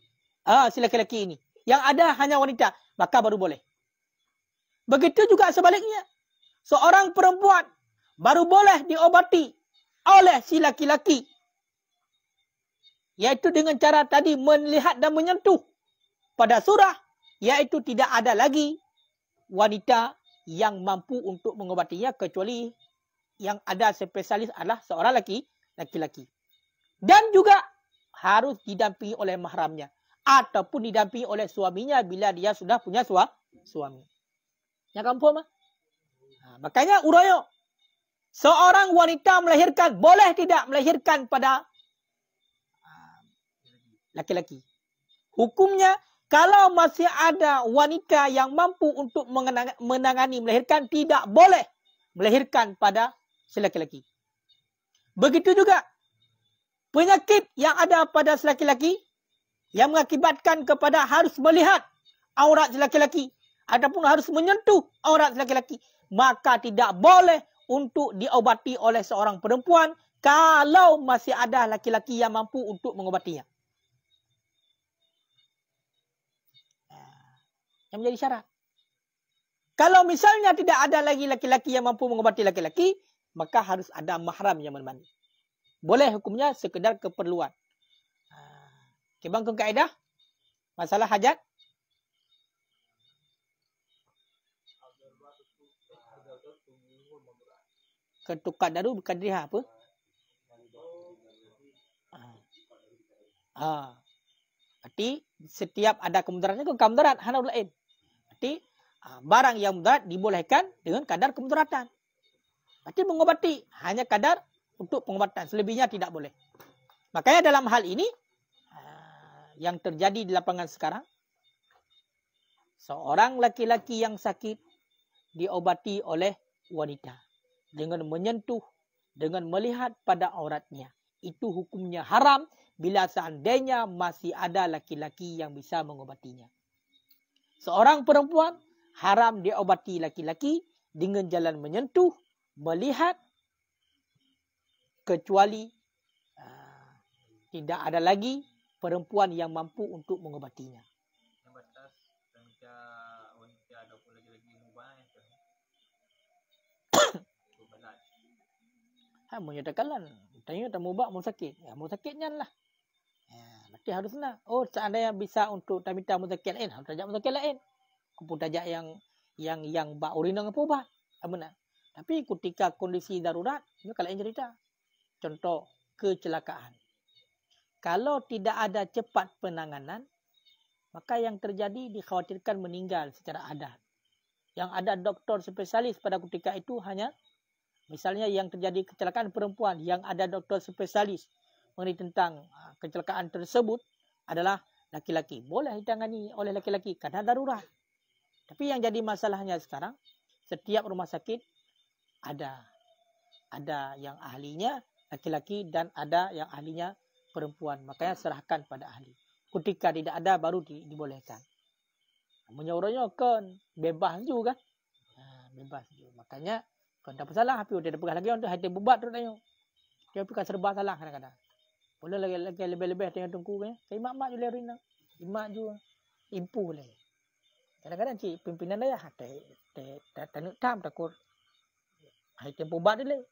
laki-laki ini. Yang ada hanya wanita, maka baru boleh. Begitu juga sebaliknya. Seorang perempuan baru boleh diobati oleh si laki-laki. Yaitu dengan cara tadi melihat dan menyentuh pada surah. Yaitu tidak ada lagi wanita yang mampu untuk mengobatinya kecuali yang ada spesialis adalah seorang laki-laki. Dan juga harus didampingi oleh mahramnya. Ataupun didampingi oleh suaminya bila dia sudah punya suami. Yang kampung mah? Makanya uroyo. Seorang wanita melahirkan, boleh tidak melahirkan pada laki-laki. Hukumnya, kalau masih ada wanita yang mampu untuk menangani melahirkan, tidak boleh melahirkan pada si laki-laki. Begitu juga penyakit yang ada pada si laki-laki yang mengakibatkan kepada harus melihat aurat si laki-laki ataupun harus menyentuh aurat si laki-laki, maka tidak boleh untuk diobati oleh seorang perempuan kalau masih ada laki-laki yang mampu untuk mengobatinya. Yang menjadi syarat. Kalau misalnya tidak ada lagi laki-laki yang mampu mengobati laki-laki, maka harus ada mahram yang menemani. Boleh hukumnya sekedar keperluan. Okay, bang, kaedah masalah hajat. Ketukar daru bukan dia apa? Berarti setiap ada kemudaratan itu kemudaratan hana lain. Berarti barang yang mudarat dibolehkan dengan kadar kemudaratan. Berarti mengobati hanya kadar untuk pengobatan, selebihnya tidak boleh. Makanya dalam hal ini yang terjadi di lapangan sekarang, seorang laki-laki yang sakit diobati oleh wanita dengan menyentuh, dengan melihat pada auratnya. Itu hukumnya haram bila seandainya masih ada laki-laki yang bisa mengobatinya. Seorang perempuan haram diobati laki-laki dengan jalan menyentuh, melihat, kecuali tidak ada lagi perempuan yang mampu untuk mengobatinya. Yang batas ketika wanita ataupun laki-laki mubah itu. Menyatakanlah, tanya tak mubah mau sakit. Ya, mau sakitnya lah. Ya, berarti harus nak. Oh, seandainya bisa untuk minta muzakir lain, harus tajak muzakir lain. Kumpul tajak yang bak urinang apa ubat. Benar. Tapi ketika kondisi darurat, ini kalau yang cerita. Contoh, kecelakaan. Kalau tidak ada cepat penanganan, maka yang terjadi dikhawatirkan meninggal secara adat. Yang ada doktor spesialis pada ketika itu hanya, misalnya yang terjadi kecelakaan perempuan, yang ada doktor spesialis mengenai tentang kecelakaan tersebut adalah laki-laki. Boleh ditangani oleh laki-laki karena darurat. Tapi yang jadi masalahnya sekarang, setiap rumah sakit ada yang ahlinya laki-laki dan ada yang ahlinya perempuan. Makanya serahkan pada ahli. Ketika tidak ada baru dibolehkan. Menyorongkan bebas juga kan. Bebas juga. Makanya kalau tak salah api udah pegang lagi untuk hati bubat tu tanya. Dia pegang serba salah kadang-kadang. Boleh lagi lebih-lebih tengah tungku kan. Kayak mak-mak je lerina. Mak juga impu boleh. Kadang-kadang cik pimpinan dia tak nak tam takut. Hai tempo bubat dia.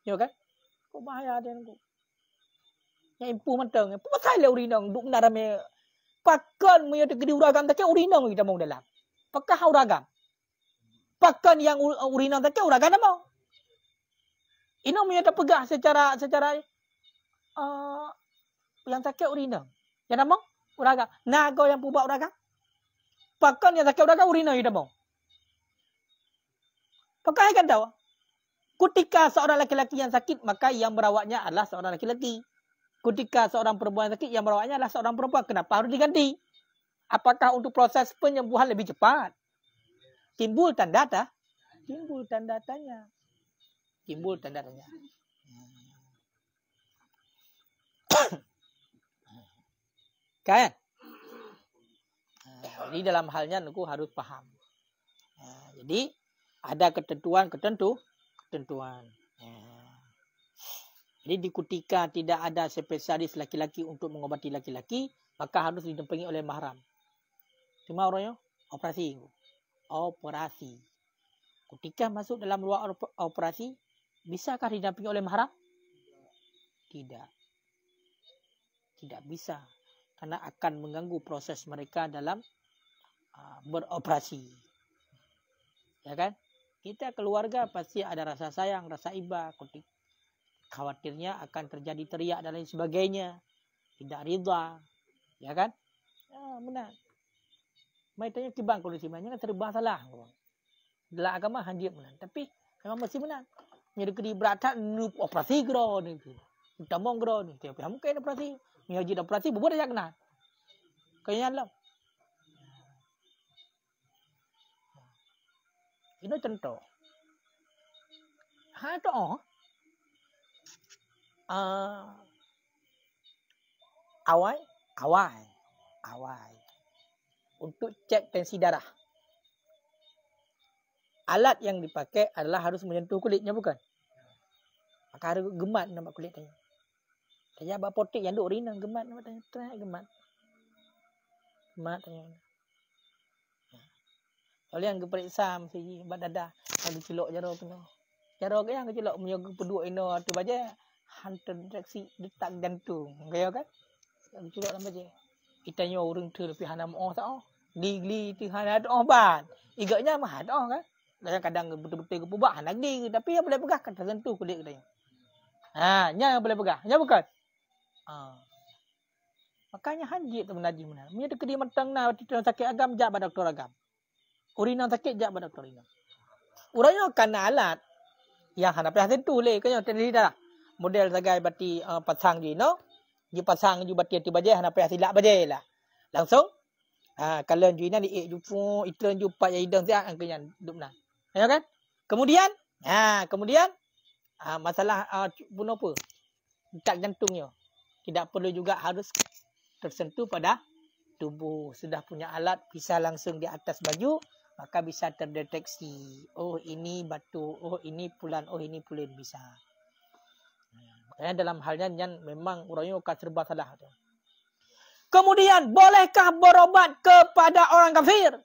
Ya kan? Kok bahaya dia tu. Yang impu mantang. Pasal le urinang duk narame. Pakan punya gede uragam tak urinang kita mau dalam. Pakah uragam. Pakan yang urinang tak uragam dah mau. Ini punya tak pegah secara yang tak urinang. Yang dah mau uragam. Naga yang pubak uragam. Pakan yang tak uragam urinang kita mau. Pakah kan tahu. Ketika seorang laki-laki yang sakit, maka yang merawatnya adalah seorang laki-laki. Ketika seorang perempuan sakit, yang merawatnya adalah seorang perempuan. Kenapa harus diganti? Apakah untuk proses penyembuhan lebih cepat? Timbul tanda tanya. Timbul tanda tanya. Kan? Jadi dalam halnya aku harus paham. Jadi ada ketentuan. Jadi ketika tidak ada spesialis laki-laki untuk mengobati laki-laki, maka harus didampingi oleh mahram. Cuma orangnya operasi. Ketika masuk dalam ruang operasi, bisakah didampingi oleh mahram? Tidak bisa. Karena akan mengganggu proses mereka dalam beroperasi. Ya kan? Kita keluarga pasti ada rasa sayang, rasa iba. Khawatirnya akan terjadi teriak dan lain sebagainya. Tidak rida. Ya kan? Ya, benar. Mai tanya kibang kondisi mana kan serba salah. Dalam agama hanjir benar. Tapi memang mesti benar. Nyeri kedi berat operasi gero ni. Kita mau gero ni. Tapi mungkin operasi. Ni haji operasi buat aja kena. Kayaknya lah. Ini contoh. Itu awai untuk cek tensi darah. Alat yang dipakai adalah harus menyentuh kulitnya bukan? Maka harus gemat nampak kulitnya. Tanya abang potik yang duk urinang gemat nampak tanya terakhir gemat tanya. Kalau yang keperiksa mesti bat dadah ada celok jaro kena. Jaro ke yang celok punya peduk ino tu baja hantar deteksi detak jantung. Kaya kan? Yang celok dalam baja. Itanya orang tu lebih hana mo tau. Gli tu hana ada obat. Igaknya mah ada kan? Kadang betul-betul ke pubak hana gli tapi yang boleh pegang kan tersentuh kulit katanya. Nya yang boleh pegang. Nya bukan. Makanya hanjit tu menaji benar. Punya dekat dia matang na sakit agam jak pada doktor agam. Urinang sakit jak pada doktor urinang. Urangnya kena alat yang hendak perhatian tu leh kanya tadi dah. Model sebagai bati pasang je no. Dia pasang je bati tu baje hendak perhatian silap baje lah. Langsung Kalian juinan di jupu itren jupa ya idang dia angkanya dupna. Ya kan? Kemudian masalah bunuh apa? Dekat jantungnya. Tidak perlu juga harus tersentuh pada tubuh. Sudah punya alat bisa langsung di atas baju, maka bisa terdeteksi. Oh ini batu, oh ini pulan, oh ini pulin bisa. Makanya dalam halnya yang memang orangnya akan serba salah. Kemudian bolehkah berobat kepada orang kafir?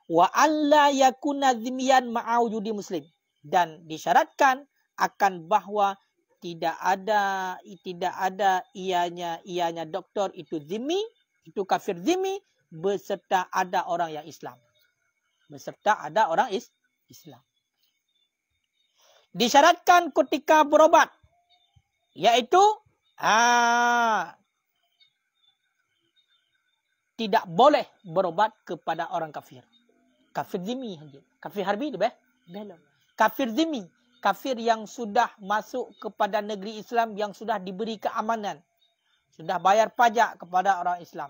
Wa alla yakuna dzimiyan ma'aujudi muslim, dan disyaratkan akan bahwa tidak ada ianya doktor itu zimmi, itu kafir zimmi beserta ada orang yang Islam. Beserta ada orang Islam. Disyaratkan ketika berobat, yaitu tidak boleh berobat kepada orang kafir. Kafir zimmi saja. Kafir harbi lebih belum. Kafir zimmi, kafir yang sudah masuk kepada negeri Islam, yang sudah diberi keamanan, sudah bayar pajak kepada orang Islam,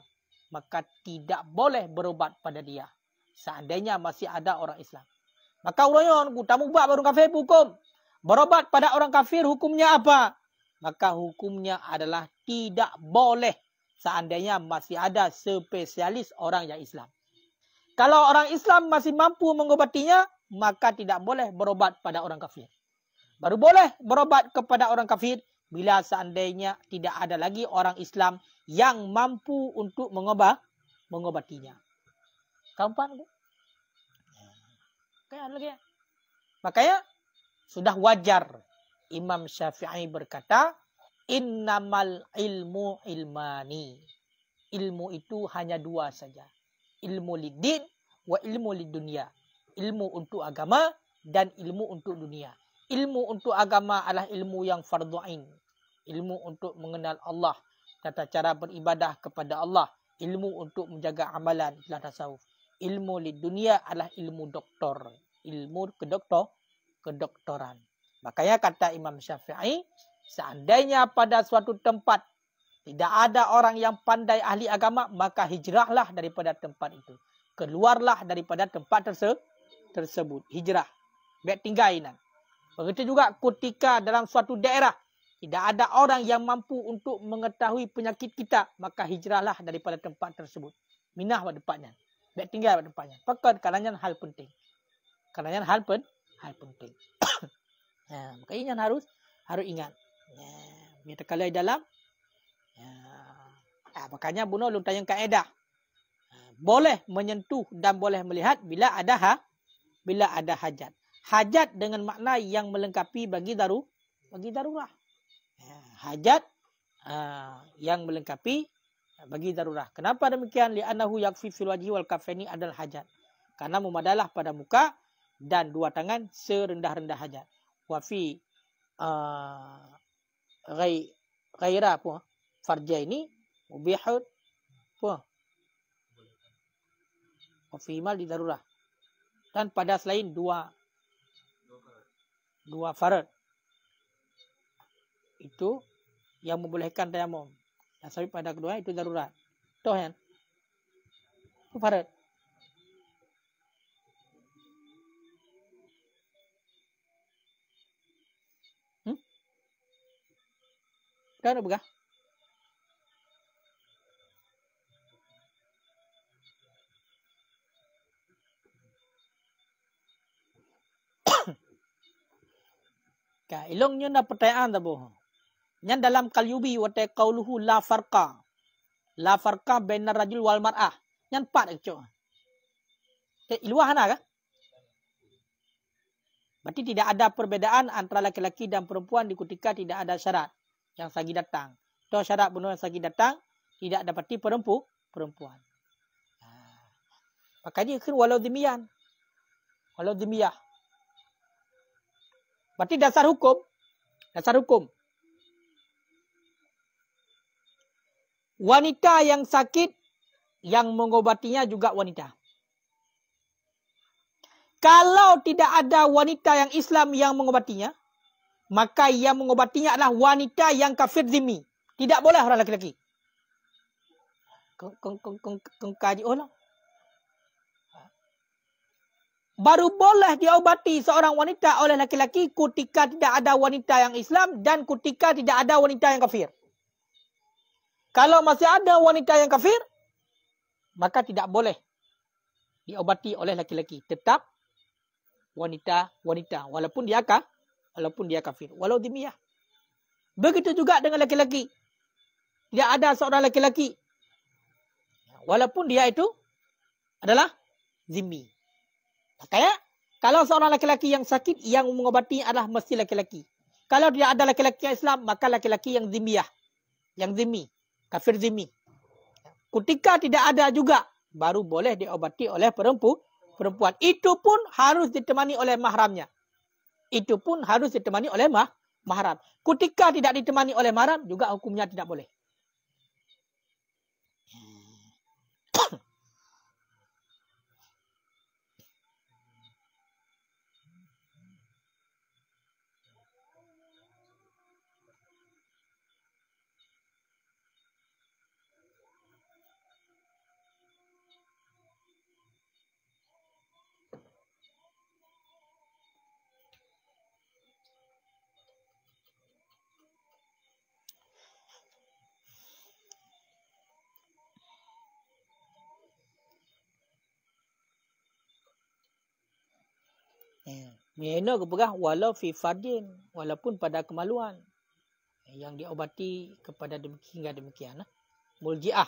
maka tidak boleh berobat pada dia. Seandainya masih ada orang Islam. Maka orangnya tamu buat orang kafir hukum. Berobat pada orang kafir hukumnya apa? Maka hukumnya adalah tidak boleh seandainya masih ada spesialis orang yang Islam. Kalau orang Islam masih mampu mengobatinya, maka tidak boleh berobat pada orang kafir. Baru boleh berobat kepada orang kafir bila seandainya tidak ada lagi orang Islam yang mampu untuk mengobatinya. Kapan? Kayak lagi ya. Makanya sudah wajar Imam Syafi'i berkata, innamal ilmu ilmani. Ilmu itu hanya dua saja. Ilmu lidin wa ilmu lidunya. Ilmu untuk agama dan ilmu untuk dunia. Ilmu untuk agama adalah ilmu yang fardu ain. Ilmu untuk mengenal Allah, tata cara beribadah kepada Allah. Ilmu untuk menjaga amalan, adalah tasawuf. Ilmu lidunia adalah ilmu doktor. Ilmu kedoktoran. Makanya kata Imam Syafi'i, seandainya pada suatu tempat tidak ada orang yang pandai ahli agama, maka hijrahlah daripada tempat itu. Keluarlah daripada tempat tersebut. Hijrah. Biar tinggalin. Begitu juga ketika dalam suatu daerah tidak ada orang yang mampu untuk mengetahui penyakit kita, maka hijrahlah daripada tempat tersebut. Minah pada tempatnya. Biar tinggal pada tempatnya. Pakat karenanya hal penting. Karenanya hal penting. Makanya harus ingat. Biar terkalai dalam. Makanya bunuh lu tanya kaedah. Boleh menyentuh dan boleh melihat bila ada hajat. Hajat dengan makna yang melengkapi bagi darurah. Hajat yang melengkapi bagi darurah. Kenapa demikian? Li'annahu yakfi fil wajhi wal kafaini adalah hajat. Karena memadalah pada muka dan dua tangan serendah-rendah hajat. Wa fi ghaira apa? Farja ini mubihut apa? Wa fi mal di darurah. Dan pada selain dua farad. Itu yang membolehkan tayamum. Dan sampai pada kedua itu darurat. Toh kan? Itu farad. Kan apa? Ilongnya na pertanyaan tabo. Nyan dalam kalyubi wa ta qauluhu la farqa. La farqa bainar rajul wal mar'ah. Nyan pat ekco. Iluah ana kah? Berarti tidak ada perbedaan antara laki-laki dan perempuan di ketika tidak ada syarat yang sagi datang. Toh syarat bunuh yang sagi datang tidak dapati perempuan. Makanya kan walau demikian. Walau demikian. Berarti dasar hukum. Wanita yang sakit, yang mengobatinya juga wanita. Kalau tidak ada wanita yang Islam yang mengobatinya, maka yang mengobatinya adalah wanita yang kafir zimmi. Tidak boleh orang laki-laki. kaji ulang. Baru boleh diobati seorang wanita oleh laki-laki ketika tidak ada wanita yang Islam dan ketika tidak ada wanita yang kafir. Kalau masih ada wanita yang kafir, maka tidak boleh diobati oleh laki-laki. Tetap wanita walaupun dia kafir, walau dimiyah. Begitu juga dengan laki-laki. Tidak ada seorang laki-laki walaupun dia itu adalah zimmi. Makanya kalau seorang laki-laki yang sakit, yang mengobati adalah mesti laki-laki. Kalau tidak ada laki-laki yang Islam, maka laki-laki yang zimmiyah, yang zimmi, kafir zimmi. Ketika tidak ada juga, baru boleh diobati oleh perempuan. Itu pun harus ditemani oleh mahramnya. Itu pun harus ditemani oleh mahram. Ketika tidak ditemani oleh mahram, juga hukumnya tidak boleh. Mena kepegah walau fi fardin, walaupun pada kemaluan yang diobati kepada hingga demikian. Mulji'ah.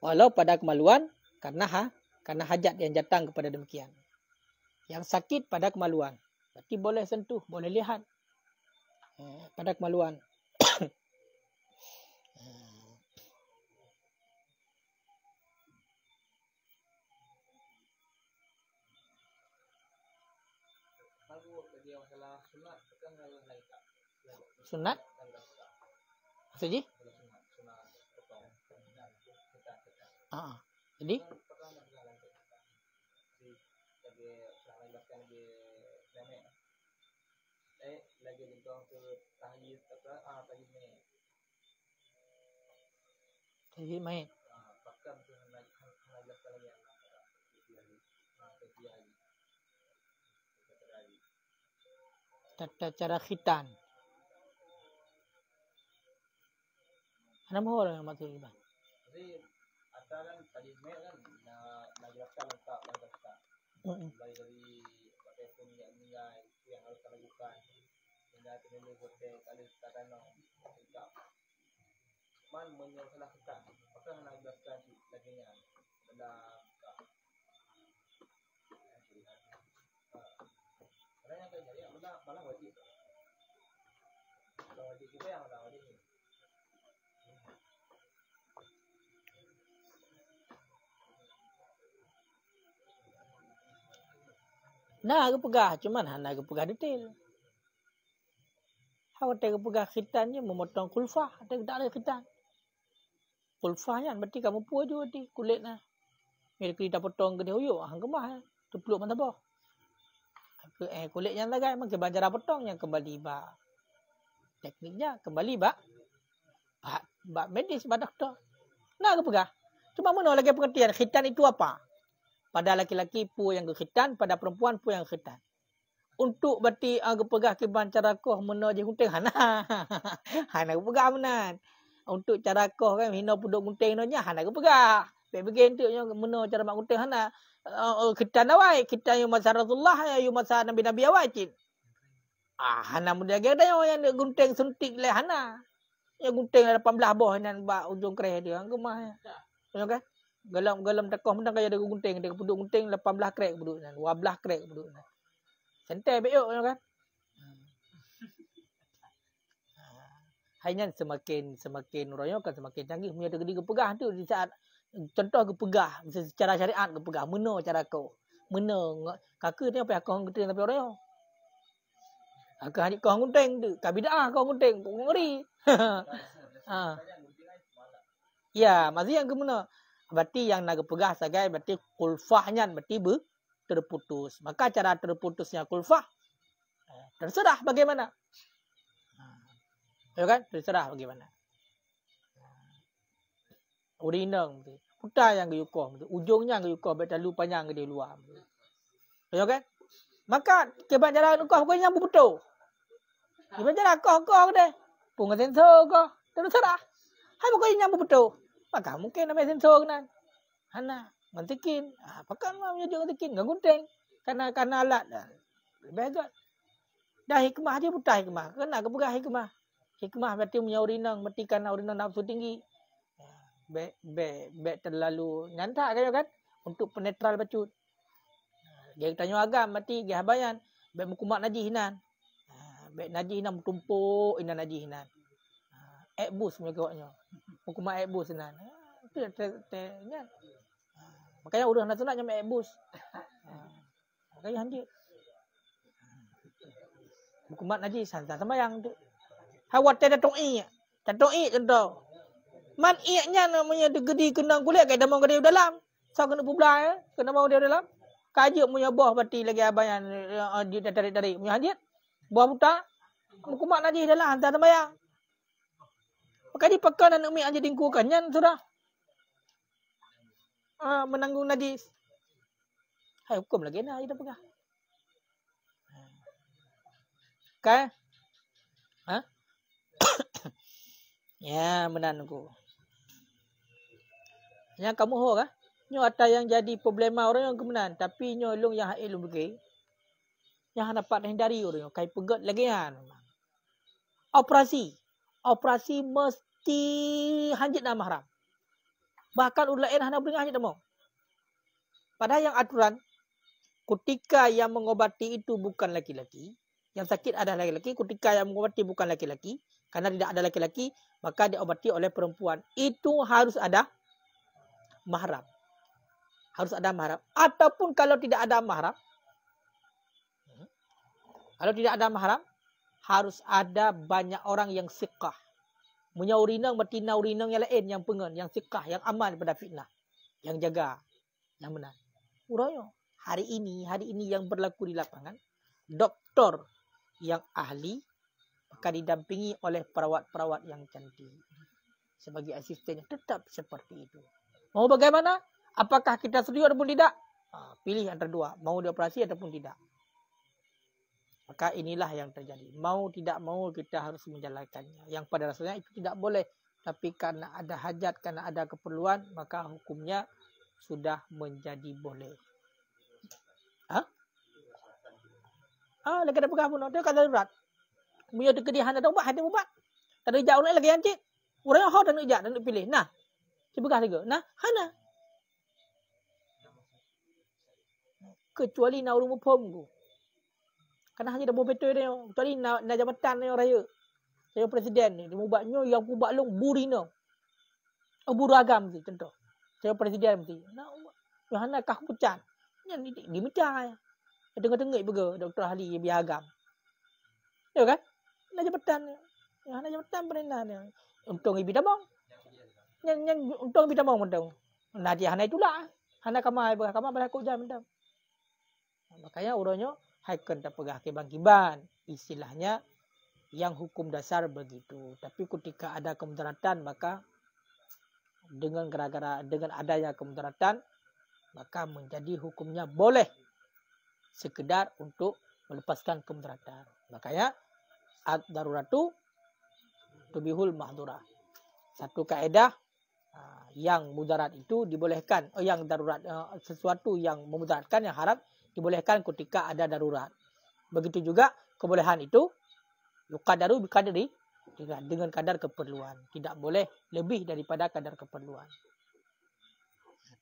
Walau pada kemaluan karena hajat yang datang kepada demikian. Yang sakit pada kemaluan. Berarti boleh sentuh, boleh lihat pada kemaluan. Sunat? Maksudnya? Jadi? Jadi main. Tata cara khitan. Ada orang yang maksud kita. Jadi ada kan tadi main kan najelaskan lengkap mulai dari bagaimana yang meninggal itu yang harus dilakukan hingga penulis hotel kali katakan lengkap. Man menyelah kita apakah najelaskan laginya dalam karena yang terjadi malah wajib. Kalau wajib juga yang ada wajib. Nah, aku pegah. Cuman aku pegah detail. Awak tak pegah khitannya memotong kulfah. Tak ada khitan. Kulfahnya berarti kamu puas juga di kulitnya. Mereka kita potong ke dia huyuk. Hang kemah. Tu peluk mata bawah. Kulit yang lagai memang kebanjara potong yang kembali ba. Tekniknya kembali ba medis ba doktor. Nah, aku pegah. Cuma mana lagi pengertian khitan itu apa? Pada laki-laki pu yang khitan, pada perempuan pu yang khitan. Untuk berarti aku pegah kiban cara koh mena je gunting hana. Hana aku pegah menan. Untuk cara koh kan hina puduk gunting nya hana aku pegah. Bagian tu nya mena cara mak gunting hana. Khitan awai, khitan yang masa Rasulullah yang masa nabi-nabi awai cin. Hana muda ge ada yang gunting suntik le hana. Yang gunting 18 boh nan ba ujung kereh dia. Aku mah. Okey. Galam takoh mentang kaya ada gunting, dia puduk gunting 18 krek puduk nan, 12 krek puduk nan. Santai beok kan. Hanya semakin royo kan semakin canggih punya degree kepegah tu di saat contoh kepegah secara syariat kepegah meno cara kau. Meno kakak ni apa kau gunting tapi royo. Akak adik kau gunting tu, kabidah kau gunting, ngeri. Ya, masih yang ke mana? Berarti yang nak pegah sebagai berarti kulfahnya berarti terputus. Maka cara terputusnya kulfah terserah bagaimana. Ya kan? Terserah bagaimana. Urinang mesti. Putar yang gayukoh mesti. Ujungnya gayukoh bertalu panjang ke dia luar. Betul kan? Maka kebat jalan kau kau nyambung betul. Kebat jalan kau deh. Punga sensor kau. Terus serah. Hai kau nyambung betul. Maka mungkin namanya sensor kan. Hana mantikin. Apakah namanya dia mantikin? Enggak gunting. Karena alat. Lebih agak. Dah hikmah dia putar hikmah. Kena ke pegah hikmah. Hikmah berarti punya urinang. Berarti karena urinang nafsu tinggi. Bek terlalu nyantak kan? Untuk penetral bacut. Dia tanya agam mati dia habayan. Bek mukumak najis hinan. Bek najis hinan bertumpuk hinan najis hinan. Ekbus punya kawaknya. Mukumak ekbus hinan. Itu ingat. Makanya udah nak sunat nyampe ekbus. Makanya handir. Mukumak najis santai sembayang tu. Hawat ada to'i. To'i contoh. Man i'nya namanya digedi kenang kulit kayak damang gede dalam. Sao kena publa kena mau dia dalam. Kajuk punya buah berarti lagi abayan dia tarik-tarik punya hadiat. Buah buta. Mukumak najis dalam hantar sembayang. Maka di pekan dan umi aja dingkukannya sudah. Menanggung najis. Hai hukum lagi nah kita pegang. Okay? Ya, menanku. Yang kamu ho kah? Nyo ada yang jadi problema orang yang kemenan, tapi nyo long yang hail begitu. Yang dapat hindari orang kai pegat lagi kan. Operasi mesti hanjit nama haram. Bahkan ulama hana beri hanjit nama. Padahal yang aturan ketika yang mengobati itu bukan laki-laki, yang sakit adalah laki-laki, ketika yang mengobati bukan laki-laki, karena tidak ada laki-laki, maka diobati oleh perempuan. Itu harus ada mahram. Harus ada mahram. Ataupun kalau tidak ada mahram, harus ada banyak orang yang siqah. Punya urinang, betina urinang yang lain, yang pengen, yang siqah, yang aman daripada fitnah. Yang jaga, yang benar. Uranya, hari ini yang berlaku di lapangan, doktor yang ahli akan didampingi oleh perawat-perawat yang cantik. Sebagai asistennya tetap seperti itu. Mau bagaimana? Apakah kita setuju ataupun tidak? Pilih antara dua. Mau dioperasi ataupun tidak. Maka inilah yang terjadi. Mau tidak mau kita harus menjalankannya. Yang pada rasanya itu tidak boleh. Tapi karena ada hajat, karena ada keperluan, maka hukumnya sudah menjadi boleh. Lagi ada pegang pun. Dia kata berat. Punya kedihan ada ubat, ada ubat. Tak ada ijak orang lagi yang cik. Orang yang hot dan ijak dan pilih. Nah. Cipegah juga. Nah, hana. Kecuali nak urung pom ku. Karena hanya dah betul dia. Kecuali nak jabatan dia raya. Saya presiden ni. Dia ubatnya yang ubat long burina. Buru agam tu contoh. Saya presiden mesti. Nah, yang hana kah pucat. Yang di mecah. Tengah-tengah juga doktor ahli biar agam. Ya kan? Nak jabatan ni. Yang hana jabatan pernah ni. Untung ibu damang. Yang untung ibu damang mentang. Nah dia hana itulah. Hana kamai berlaku jam mentang. Makanya urangnya haikan tak pegah kiban-kiban. Istilahnya yang hukum dasar begitu. Tapi ketika ada kemudaratan maka dengan adanya kemudaratan maka menjadi hukumnya boleh sekedar untuk melepaskan kemudaratan. Makanya ad-daruratu tubihul mahdurah. Satu kaedah yang mudarat itu dibolehkan. Yang darurat sesuatu yang memudaratkan yang haram dibolehkan ketika ada darurat. Begitu juga kebolehan itu yuqadaru biqadri dengan kadar keperluan. Tidak boleh lebih daripada kadar keperluan.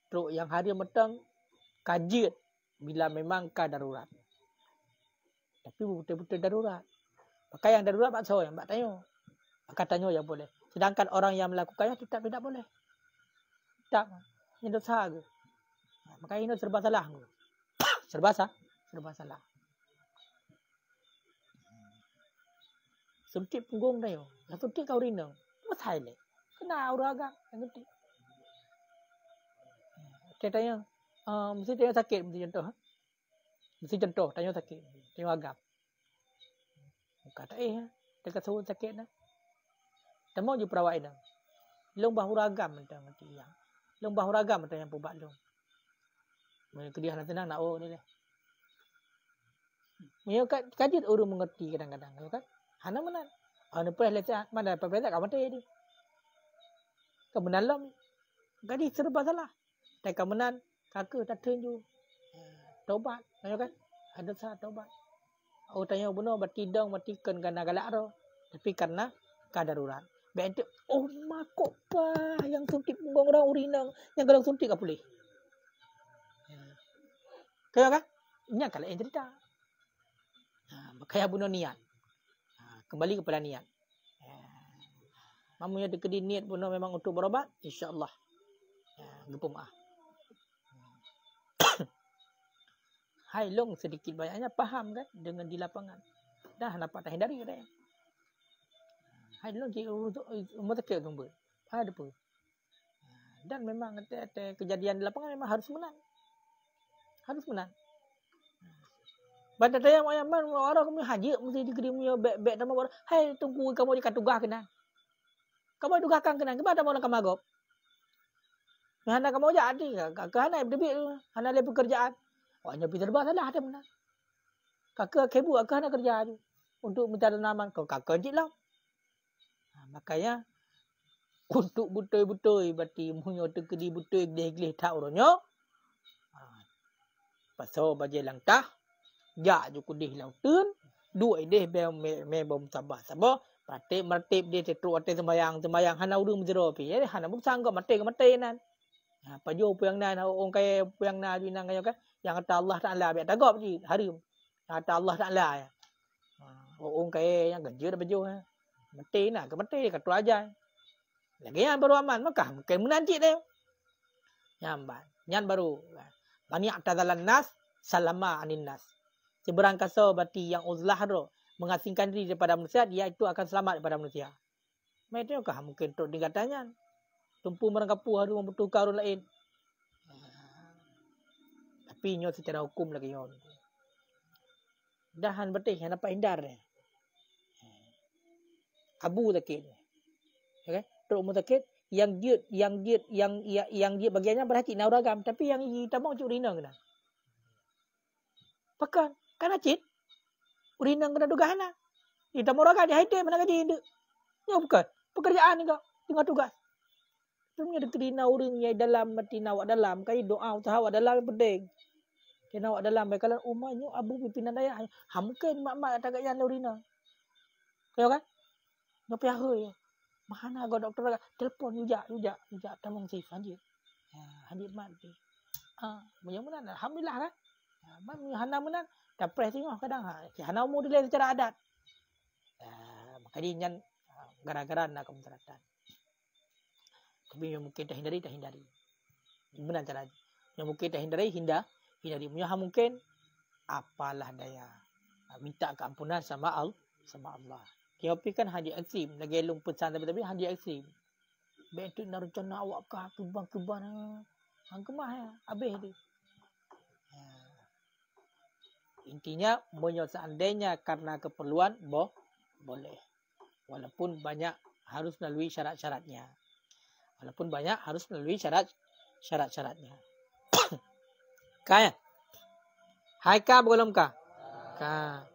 Terus yang hari metang kaji bila memang darurat. Tapi betul-betul darurat. Maka yang darurat bakso yang mbak tanya. Maka tanya yang boleh. Sedangkan orang yang melakukannya tetap tidak boleh. Tak. Ini dosa ke. Maka ini serba salah. Serba salah. Suntik punggung dah yo. Yang suntik kau rina. Apa sahaja? Kena orang agak yang suntik. Saya tanya, mesti tanya sakit, mesti contoh. Mesti contoh, tanya sakit. Tanya agak. Kata dia kata suruh sakit dah. Tak mau je perawat dah. Long bahu ragam macam yang. Long bahu ragam macam yang pubat long. Mereka dia nak tenang nak ni lah. Mereka kajian orang mengerti kadang-kadang kan. Hana menan. Hana pernah lihat mana perbeza kamu tadi. Kebenaran lom. Jadi serba salah. Tak kebenaran kakak tak tunjuk. Taubat, kan? Ada saat taubat. Oh tanya benar bertidang matikan karena galak tu. Tapi karena kadarurat. Betul. Oh makok pa yang suntik punggung orang urinang yang kadang suntik tak boleh. Kaya kan? Ini kalau yang cerita. Makanya bunuh niat. Kembali kepada niat. Mamunya dekedi niat bunuh memang untuk berobat, insya-Allah. Lupa maaf. Hai long sedikit banyaknya faham kan dengan di lapangan. Dah dapat hindari dah. Hai long mutakil tunggu. Ada apa? Dan memang kejadian di lapangan memang harus menang. Harus menang. Pada saya yang orang kami haji mesti dikrim punya beg nama orang. Hai tunggu kamu dikatugah kena. Kamu dugahkan kena. Kepada orang kamu agop. Hana kamu jadi. Hana lebih hana lebih pekerjaan. Hanya bisa serba salah ada benar. Kakak kebu kakak hana kerja tu untuk mencari tanaman. Kau kakak cik lah. Makanya untuk betul-betul berarti munyo tekedi betul gleh-gleh tak orangnya. Pasal baje langtah. Ja ju kudih lautun. Dua deh bom sabar. Patik mertip dia tetru ate sembayang hana urung menjero pi. Jadi hana mung sanggup mati nan. Pajo puyang nan orang kaya puyang na ju nang kaya kan. Yang kata Allah Ta'ala biar tagap je harim. Yang kata Allah Ta'ala ya. Orang kaya yang kerja dah baju. Mati nak ke mati kata aja. Lagi yang baru aman maka mungkin menanti dia. Yang baru. Mani atazalan nas salama anin nas. Seberang kasau berarti yang uzlah tu mengasingkan diri daripada manusia, dia itu akan selamat daripada manusia. Macam kah mungkin untuk dikatanya. Tumpu merangkapu haru membutuhkan orang lain. Tapi nyo secara hukum lagi nyo. Dahan betul yang dapat hindar ni. Abu takit. Okey, tok mutakit yang dia bagiannya berhati nauragam tapi yang kita mau urina kena. Pakan kan acit. Urina kena dugahana. Kita mau raga di haite mana gaji indu. Ya bukan. Pekerjaan ni kau tengah tugas. Sebenarnya diterina uringnya dalam mati nawak dalam kai doa usaha dalam penting. Kena awak dalam bekalan umahnya abu pimpinan daya. Mungkin mak-mak tak yang urina. Kau kan? Ngapi aku ya. Mana go doktor telefon ujak tamang sif anjir. Anjir mati. Mudah-mudahan alhamdulillah kan. Hana menan dapres tengok kadang hana umur dia secara adat. Makanya gara-gara nak kementerian. Tapi yang mungkin tak hindari. Gimana cara? Yang mungkin tak hindari hindari punya mungkin apalah daya minta keampunan sama Allah. Tapi kan haji ekstrim lagi elung pesan tapi haji ekstrim. Betul nak rencana awak kah keban hang kemah ya habis dia. Intinya menyo seandainya karena keperluan boleh. Walaupun banyak harus melalui syarat-syaratnya. Syarat-syaratnya. Kaya. Hai ka belum ka? Ka.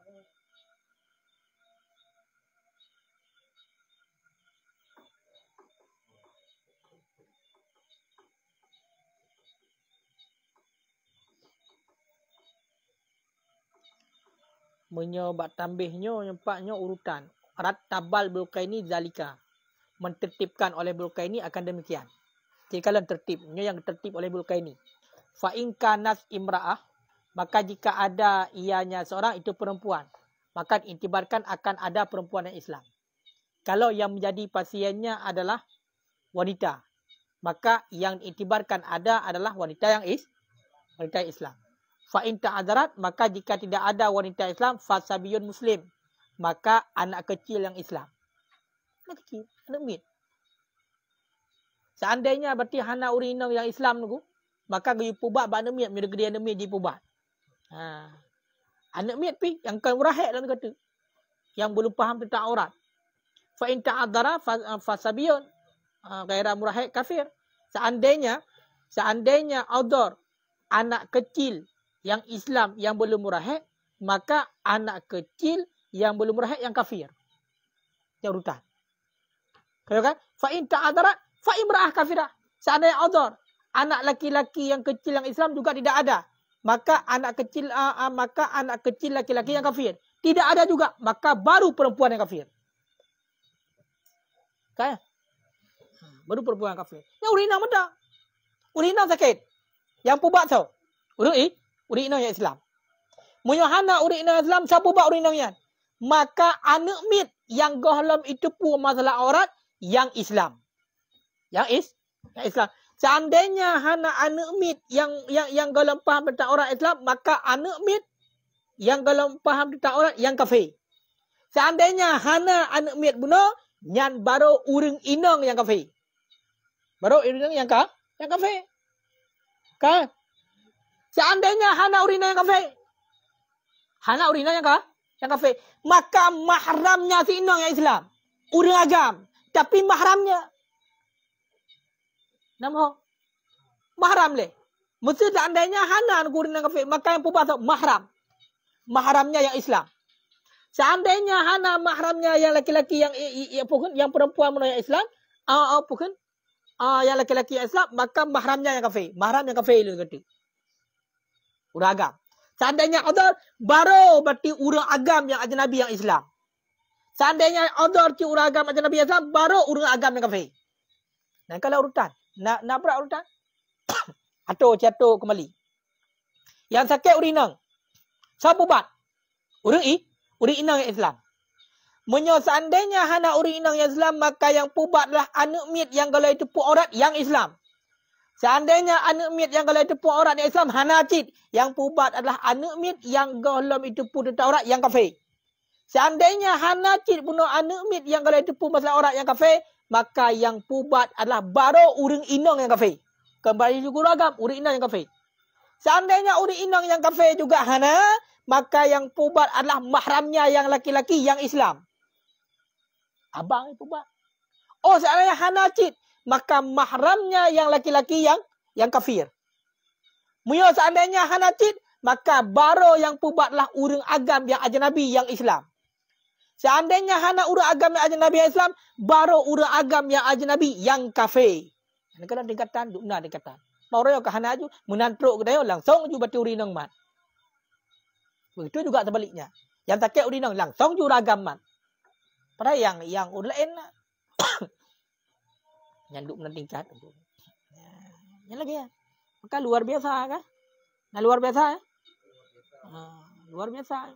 Menyobat tambihnya nyempaknya urutan. Rattabal Bulkaini zalika. Mentertibkan oleh Bulkaini akan demikian. Jadi kalau tertibnya yang tertib oleh Bulkaini. Fa in kanas imra'ah, maka jika ada ianya seorang itu perempuan, maka intibarkan akan ada perempuan yang Islam. Kalau yang menjadi pasiennya adalah wanita, maka yang intibarkan ada adalah wanita yang Islam. Fa in ta'adzarat, maka jika tidak ada wanita Islam, fasabiyun muslim, maka anak kecil yang Islam. Anak kecil, anak mit. Seandainya berarti hana urina yang Islam tu, maka gaya pubat ba anak mit, mira gede anak mit di pubat. Anak mit pi yang kan urahek dalam kata. Yang belum faham tentang aurat. Fa in ta'adzara fasabiyun. gairah murahid kafir. Seandainya odor anak kecil yang Islam yang belum murahid, maka anak kecil yang belum murahid yang kafir. Yang urutan. Kalau kan? Fa in ta'adarat fa imra'ah kafirah. Seandainya odor anak laki-laki yang kecil yang Islam juga tidak ada, maka anak kecil laki-laki yang kafir. Tidak ada juga, maka baru perempuan yang kafir. Kan? Baru perempuan yang kafir. Yang urinang mudah. Urinang sakit. Yang pubat tau. Urinang yang Islam. Munyahana urinang Islam, siapa pubat urinang yang? Maka anak mit yang gohlam itu pun masalah aurat yang Islam. Yang Islam. Seandainya hana anak mit yang gohlam paham tentang aurat Islam, maka anak mit yang gohlam paham tentang aurat yang kafir. Seandainya hana anak mit bunuh, nyan baru uring inang yang kafir. Baru uring yang kafir. Kan? Seandainya hana urinang yang kafir. Hana urinang yang kafir. Maka mahramnya si inang yang Islam. Uring agam. Tapi mahramnya. Nama. Mahram le. Mesti seandainya hana urinang yang kafir. Maka yang pubah tu mahram. Mahramnya yang Islam. Seandainya hana mahramnya yang laki-laki yang perempuan yang Islam. Yang laki-laki yang Islam, maka mahramnya yang kafir. Mahram yang kafir itu kata. Urang agam. Seandainya odor, baru berarti urang agam yang ajnabi yang Islam. Seandainya odor ci urang agam ajnabi yang Islam, baru urang agam yang kafir. Nah, kalau urutan. Nak berat urutan? Catur kembali. Yang sakit urinang. Siapa buat? Urang inang yang Islam. Seandainya hana uri inang yang Islam, maka yang pubatlah anak mit yang kalau itu pu aurat yang Islam. Seandainya anak mit yang kalau itu pu aurat yang Islam, hana cid. Yang pubat adalah anak mit yang kalau itu pu aurat yang kafir. Seandainya hana cid bunuh anak mit yang kalau itu pu masalah aurat yang kafir, maka yang pubat adalah baru uring inang yang kafir. Kembali juga agam, uri inang yang kafir. Seandainya uri inang yang kafir juga hana, maka yang pubat adalah mahramnya yang laki-laki yang Islam. Abang itu buat. Seandainya hana cid, maka mahramnya yang laki-laki yang kafir. Seandainya hana cid, maka baru yang pubatlah urang agam yang ajnabi yang Islam. Seandainya hana urang agam yang ajnabi yang Islam, baru urang agam yang ajnabi yang kafir. Ini kan tingkatan, dukna tingkatan. Orang yang hana ju menantruk ke dia langsung ju bati urinang mat. Begitu juga sebaliknya. Yang tak urinang langsung ju ragam mat. Padahal yang lain nyanduk nan tingkat. Yang lagi ya. Maka luar biasa kan? Nah, luar biasa. Luar biasa.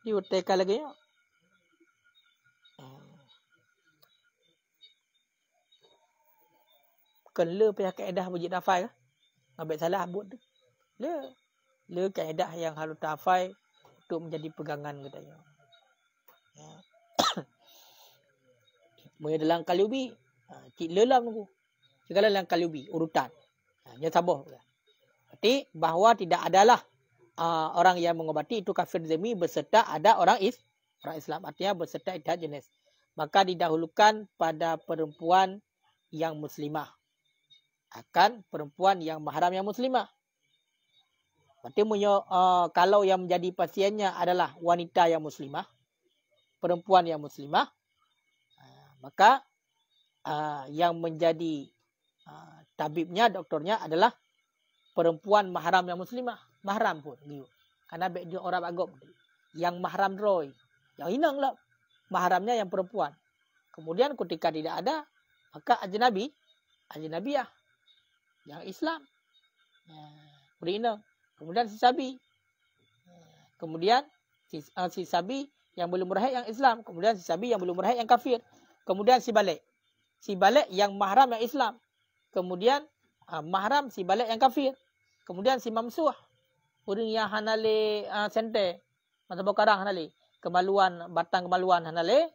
Di UTK lagi ya. Bukan le pihak kaedah wajib tafai kan? Ngabek salah buat tu. Le kaedah yang harus tafai untuk menjadi pegangan katanya. Ya. Mula dalam kalubi, cik lelam tu. Segala dalam kalubi urutan. Nya sabar. Berarti bahawa tidak adalah orang yang mengobati itu kafir zimmi beserta ada orang Islam. Artinya beserta iddah jenis. Maka didahulukan pada perempuan yang muslimah akan perempuan yang mahram yang muslimah. Berarti kalau yang menjadi pasiennya adalah wanita yang muslimah, perempuan yang muslimah, maka yang menjadi tabibnya, doktornya adalah perempuan mahram yang muslimah. Mahram pun. Karena dia orang agak. Yang mahram roy. Yang inang lah. Mahramnya yang perempuan. Kemudian ketika tidak ada, maka ajnabiyah. Yang Islam. Berinang. Kemudian si sabi. Kemudian si sabi yang belum murahid yang Islam. Kemudian si sabi yang belum murahid yang kafir. Kemudian si balik. Si balik yang mahram yang Islam. Kemudian mahram si balik yang kafir. Kemudian si mamsuh. Orang yang hanale sente. Masa bokarang hanale. Kemaluan, batang kemaluan hanale.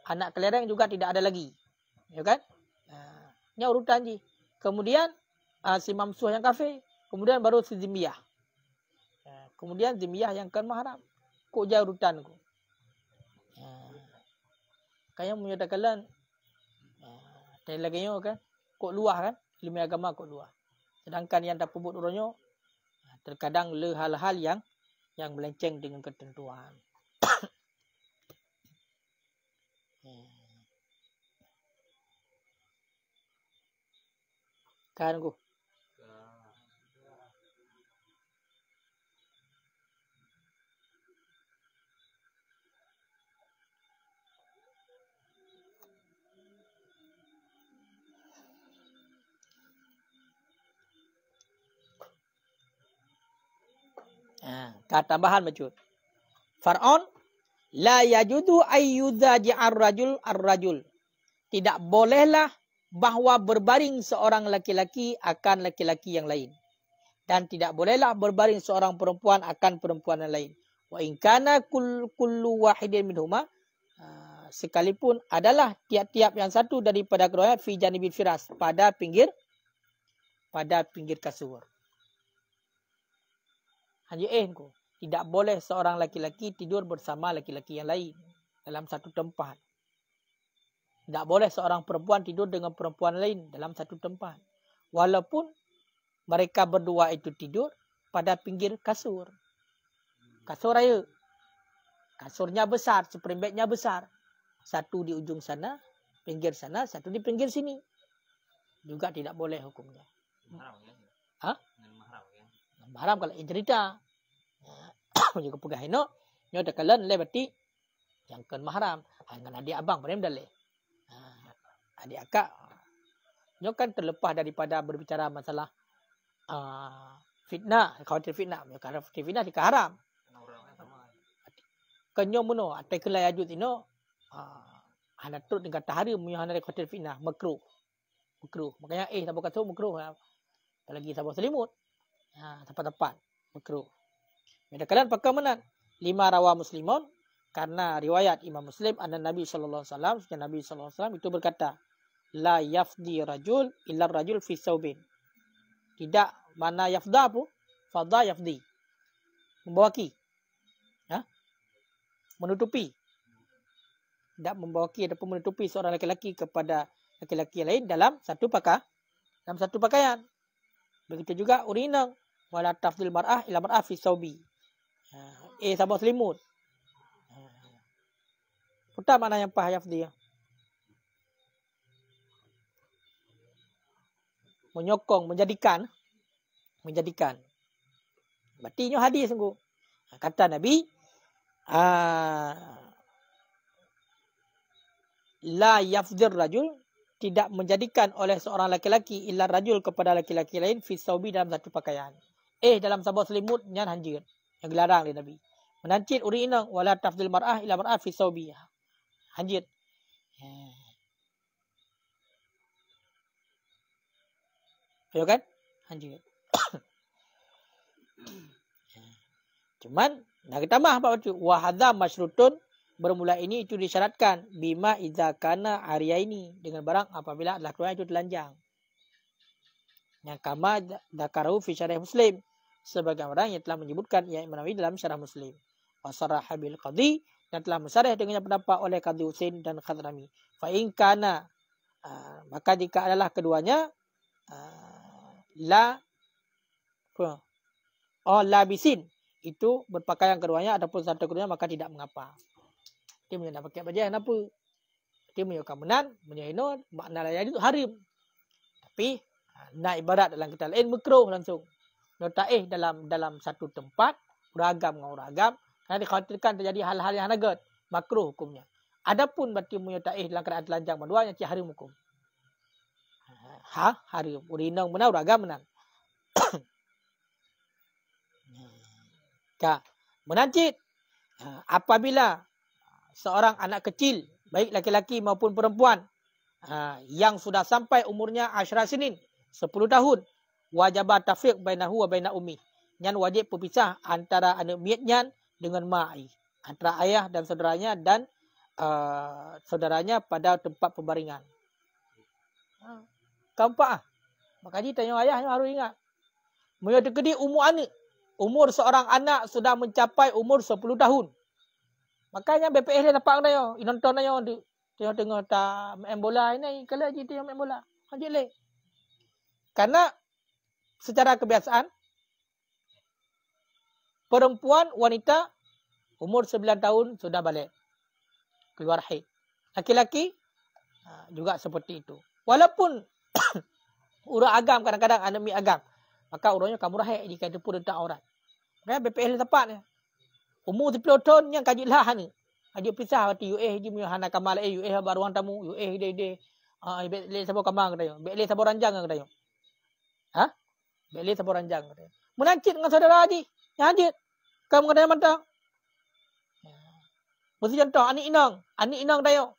Anak kelereng juga tidak ada lagi. Ya kan? Ini urutan je. Kemudian si mamsuh yang kafir. Kemudian baru si zimiyah. Kemudian zimiyah yang kan mahram. Kok jauh urutan ku. Kaya menyatakan dan lagi kan kok luah kan ilmu agama kok luah. Sedangkan yang tak pebut uronyo terkadang le hal-hal yang melenceng dengan ketentuan. Kan ku. Tambahan macam Fir'aun la yajudu ayyudhaji ar-rajul. Tidak bolehlah bahawa berbaring seorang laki-laki akan laki-laki yang lain. Dan tidak bolehlah berbaring seorang perempuan akan perempuan yang lain. Wa in kana kullu wahidin minhuma, sekalipun adalah tiap-tiap yang satu daripada keduanya fi janibil firas, pada pinggir kasur. Ko, tidak boleh seorang laki-laki tidur bersama laki-laki yang lain dalam satu tempat. Tidak boleh seorang perempuan tidur dengan perempuan lain dalam satu tempat. Walaupun mereka berdua itu tidur pada pinggir kasur. Kasur raya. Kasurnya besar, seperembatnya besar. Satu di ujung sana, pinggir sana, satu di pinggir sini. Juga tidak boleh hukumnya. Mahram kalau cerita. Juga pegah ino, nyo dekalan le berarti yang kan mahram. Dengan adik abang pada dalih. Adik akak nyo kan terlepas daripada berbicara masalah fitnah, khawatir fitnah. Kalau fitnah di haram. Kenyo muno atai kelai ajut ino hana turut dengan tahari munyo hana khawatir fitnah, makruh. Makanya sabu kata makruh. Apalagi sabu selimut. Tepat-tepat makruh. Medakalan pakai menan 5 rawa muslimun, karena riwayat Imam Muslim anna Nabi sallallahu alaihi wasallam, Nabi sallallahu alaihi wasallam itu berkata, la yafdi rajul illa rajul fi saubin. Tidak mana yafda apa? Fadha yafdi. Membawaki. Menutupi. Tidak membawaki ataupun menutupi seorang laki-laki kepada laki-laki lain dalam satu pakaian. Begitu juga urinang, wala tafdil mar'ah ila mar'ah fi saubi. Sama selimut. Putar mana yang pahayaf dia? Menyokong, menjadikan. Berarti ini hadis sungguh. Kata Nabi, la yafdir rajul, tidak menjadikan oleh seorang laki-laki illa rajul kepada laki-laki lain fi saubi dalam satu pakaian. Dalam sebuah selimut nyan hanjir. Yang dilarang oleh Nabi. Menancit urinang wala tafdil mar'ah ila mar'ah fi saubi. Hanjir. Ya kan? Hanjir. Cuman nak tambah apa tu? Wa hadza masyrutun, bermula ini itu disyaratkan bima idza kana ariyaini, dengan barang apabila adalah keluar itu telanjang. Yang kama dzakarahu fi syarah Muslim, sebagai orang yang telah menyebutkan Imam Nawawi dalam syarah Muslim. Wa saraha bil qadhi, dan telah mensarah dengan pendapat oleh Qadhi Husain dan Khadrami. Fa in kana, maka jika adalah keduanya labisin, itu berpakaian keduanya ataupun satu keduanya, maka tidak mengapa. Dia menyendak pakai baju apa? Dia menyukai menan, menyendak makna lain itu harim. Tapi nak ibarat dalam kita lain makruh langsung. Notaih dalam satu tempat beragam dengan beragam, karena dikhawatirkan terjadi hal-hal yang nagat, makruh hukumnya. Adapun berarti notaih dalam keadaan telanjang berdua yang harim hukum. Harim. Urinang benar beragam benar. Menancit apabila seorang anak kecil, baik laki-laki maupun perempuan, yang sudah sampai umurnya 10 sinin, 10 tahun, wajib tafriq bainahu wa baina ummi. Nyan wajib berpisah antara anak miatnya dengan ma'i, antara ayah dan saudaranya dan saudaranya pada tempat pembaringan. Keempat, makanya tanya ayahnya harus ingat. Mereka dekedi umur seorang anak sudah mencapai umur 10 tahun. Makanya BPS dia dapat dia, nonton dia tengah-tengah tak main bola ini, kalau je dia main bola. Haji le. Karena secara kebiasaan perempuan wanita umur 9 tahun sudah balik keluar haid. Laki-laki juga seperti itu. Walaupun urut agam kadang-kadang ada mi agam, maka urutnya kamu rahai jika itu pun tak aurat. Kan BPL tepatnya. Umur 10 tahun yang kaji lah ni. Aja pisah hati je mi hana kamal baru orang tamu de le sabo kamang kadayo. Le sabo ranjang kadayo. Ha? Le sabo ranjang kadayo. Menancit dengan saudara haji. Yang haji kamu kadayo mantang. Mesti contoh anik inang dayo.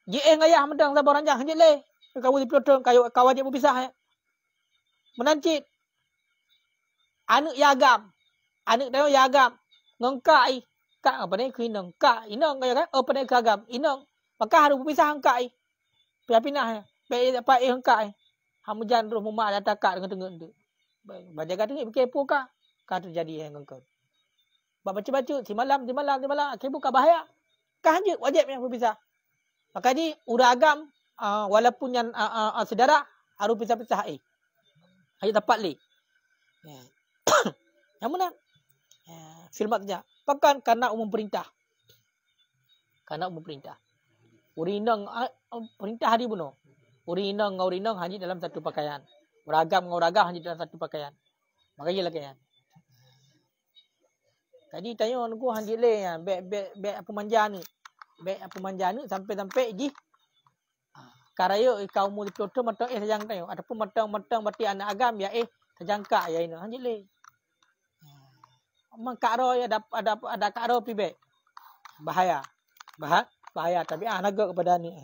Je ngayah mantang sabo ranjang haji le. Kamu 10 tahun kau wajib berpisah. Menancit. Anak yagam. Anak dayo yagam. Ngengkai. Kak apa ni kuinang. Kak inang kaya kan? Apa ni kagam. Inang. Maka harus berpisah ngengkai. Pindah. Baik apa ngengkai. Hamu jangan roh mumak datang kak dengan tu. Baca kata ni kepo kak. Kak terjadi yang ngengkau. Baca-baca si malam. Kepo kak bahaya. Kak hanya wajib yang berpisah. Maka ni urang agam walaupun yang saudara harus pisah-pisah Ayat tepat li. Yang mana? Firman-Nya. Bahkan karena umum perintah. Karena umum perintah. Urinang perintah hari bunuh. Urinang hanya dalam satu pakaian. Uragam hanya dalam satu pakaian. Maka ialah kan. Tadi tanya aku hanya le beg apa manja ni. Beg apa manja ni sampai ji. Karaya kau mu diploto matang sajang tayo ataupun matang berarti anak agam ya sajangka ya ini hanya le. Mang karo ya ada karo pibe. Bahaya. Bahaya tapi naga kepada ni.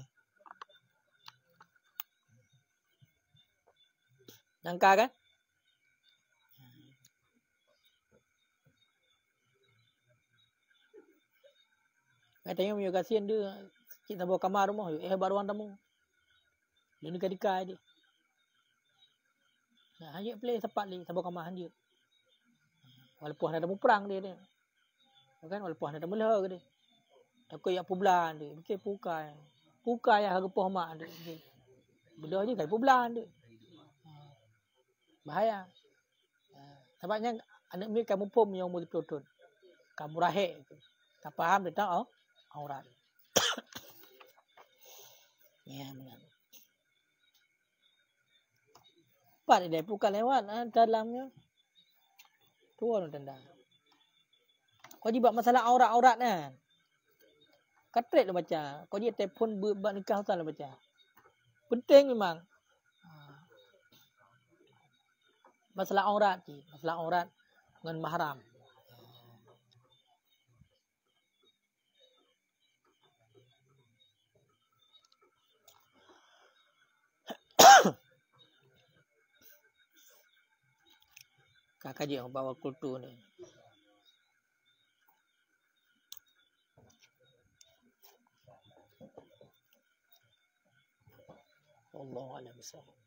Nangka kan? Katanya punya kasihan dia. Kita bawa kamar rumah. Baruan tamu. Dia ni kadika dia. Nah, hanya play sepat ni. Kita bawa kamar dia. Walaupun ada perang dia. Kan? Walaupun ada mula ke dia. Aku yang pubelan dia. Mungkin pukai. Pukai yang harga pohon dia. Benda je kan pubelan dia. Bahaya. Sebabnya anak ni kamu pun yang umur 10 tahun. Kamu rahik. Tak faham dia tak aurat. Ya, benar. Pak dia bukan lewat dalamnya. Tu orang tanda. Kau jibak masalah aurat kan. Katret lah baca. Kau dia telefon buat nikah tak lah baca. Penting memang. Masalah aurat ni. Masalah aurat dengan mahram. Kakak je yang bawa kultur ni. Wallahu a'lam bishawab.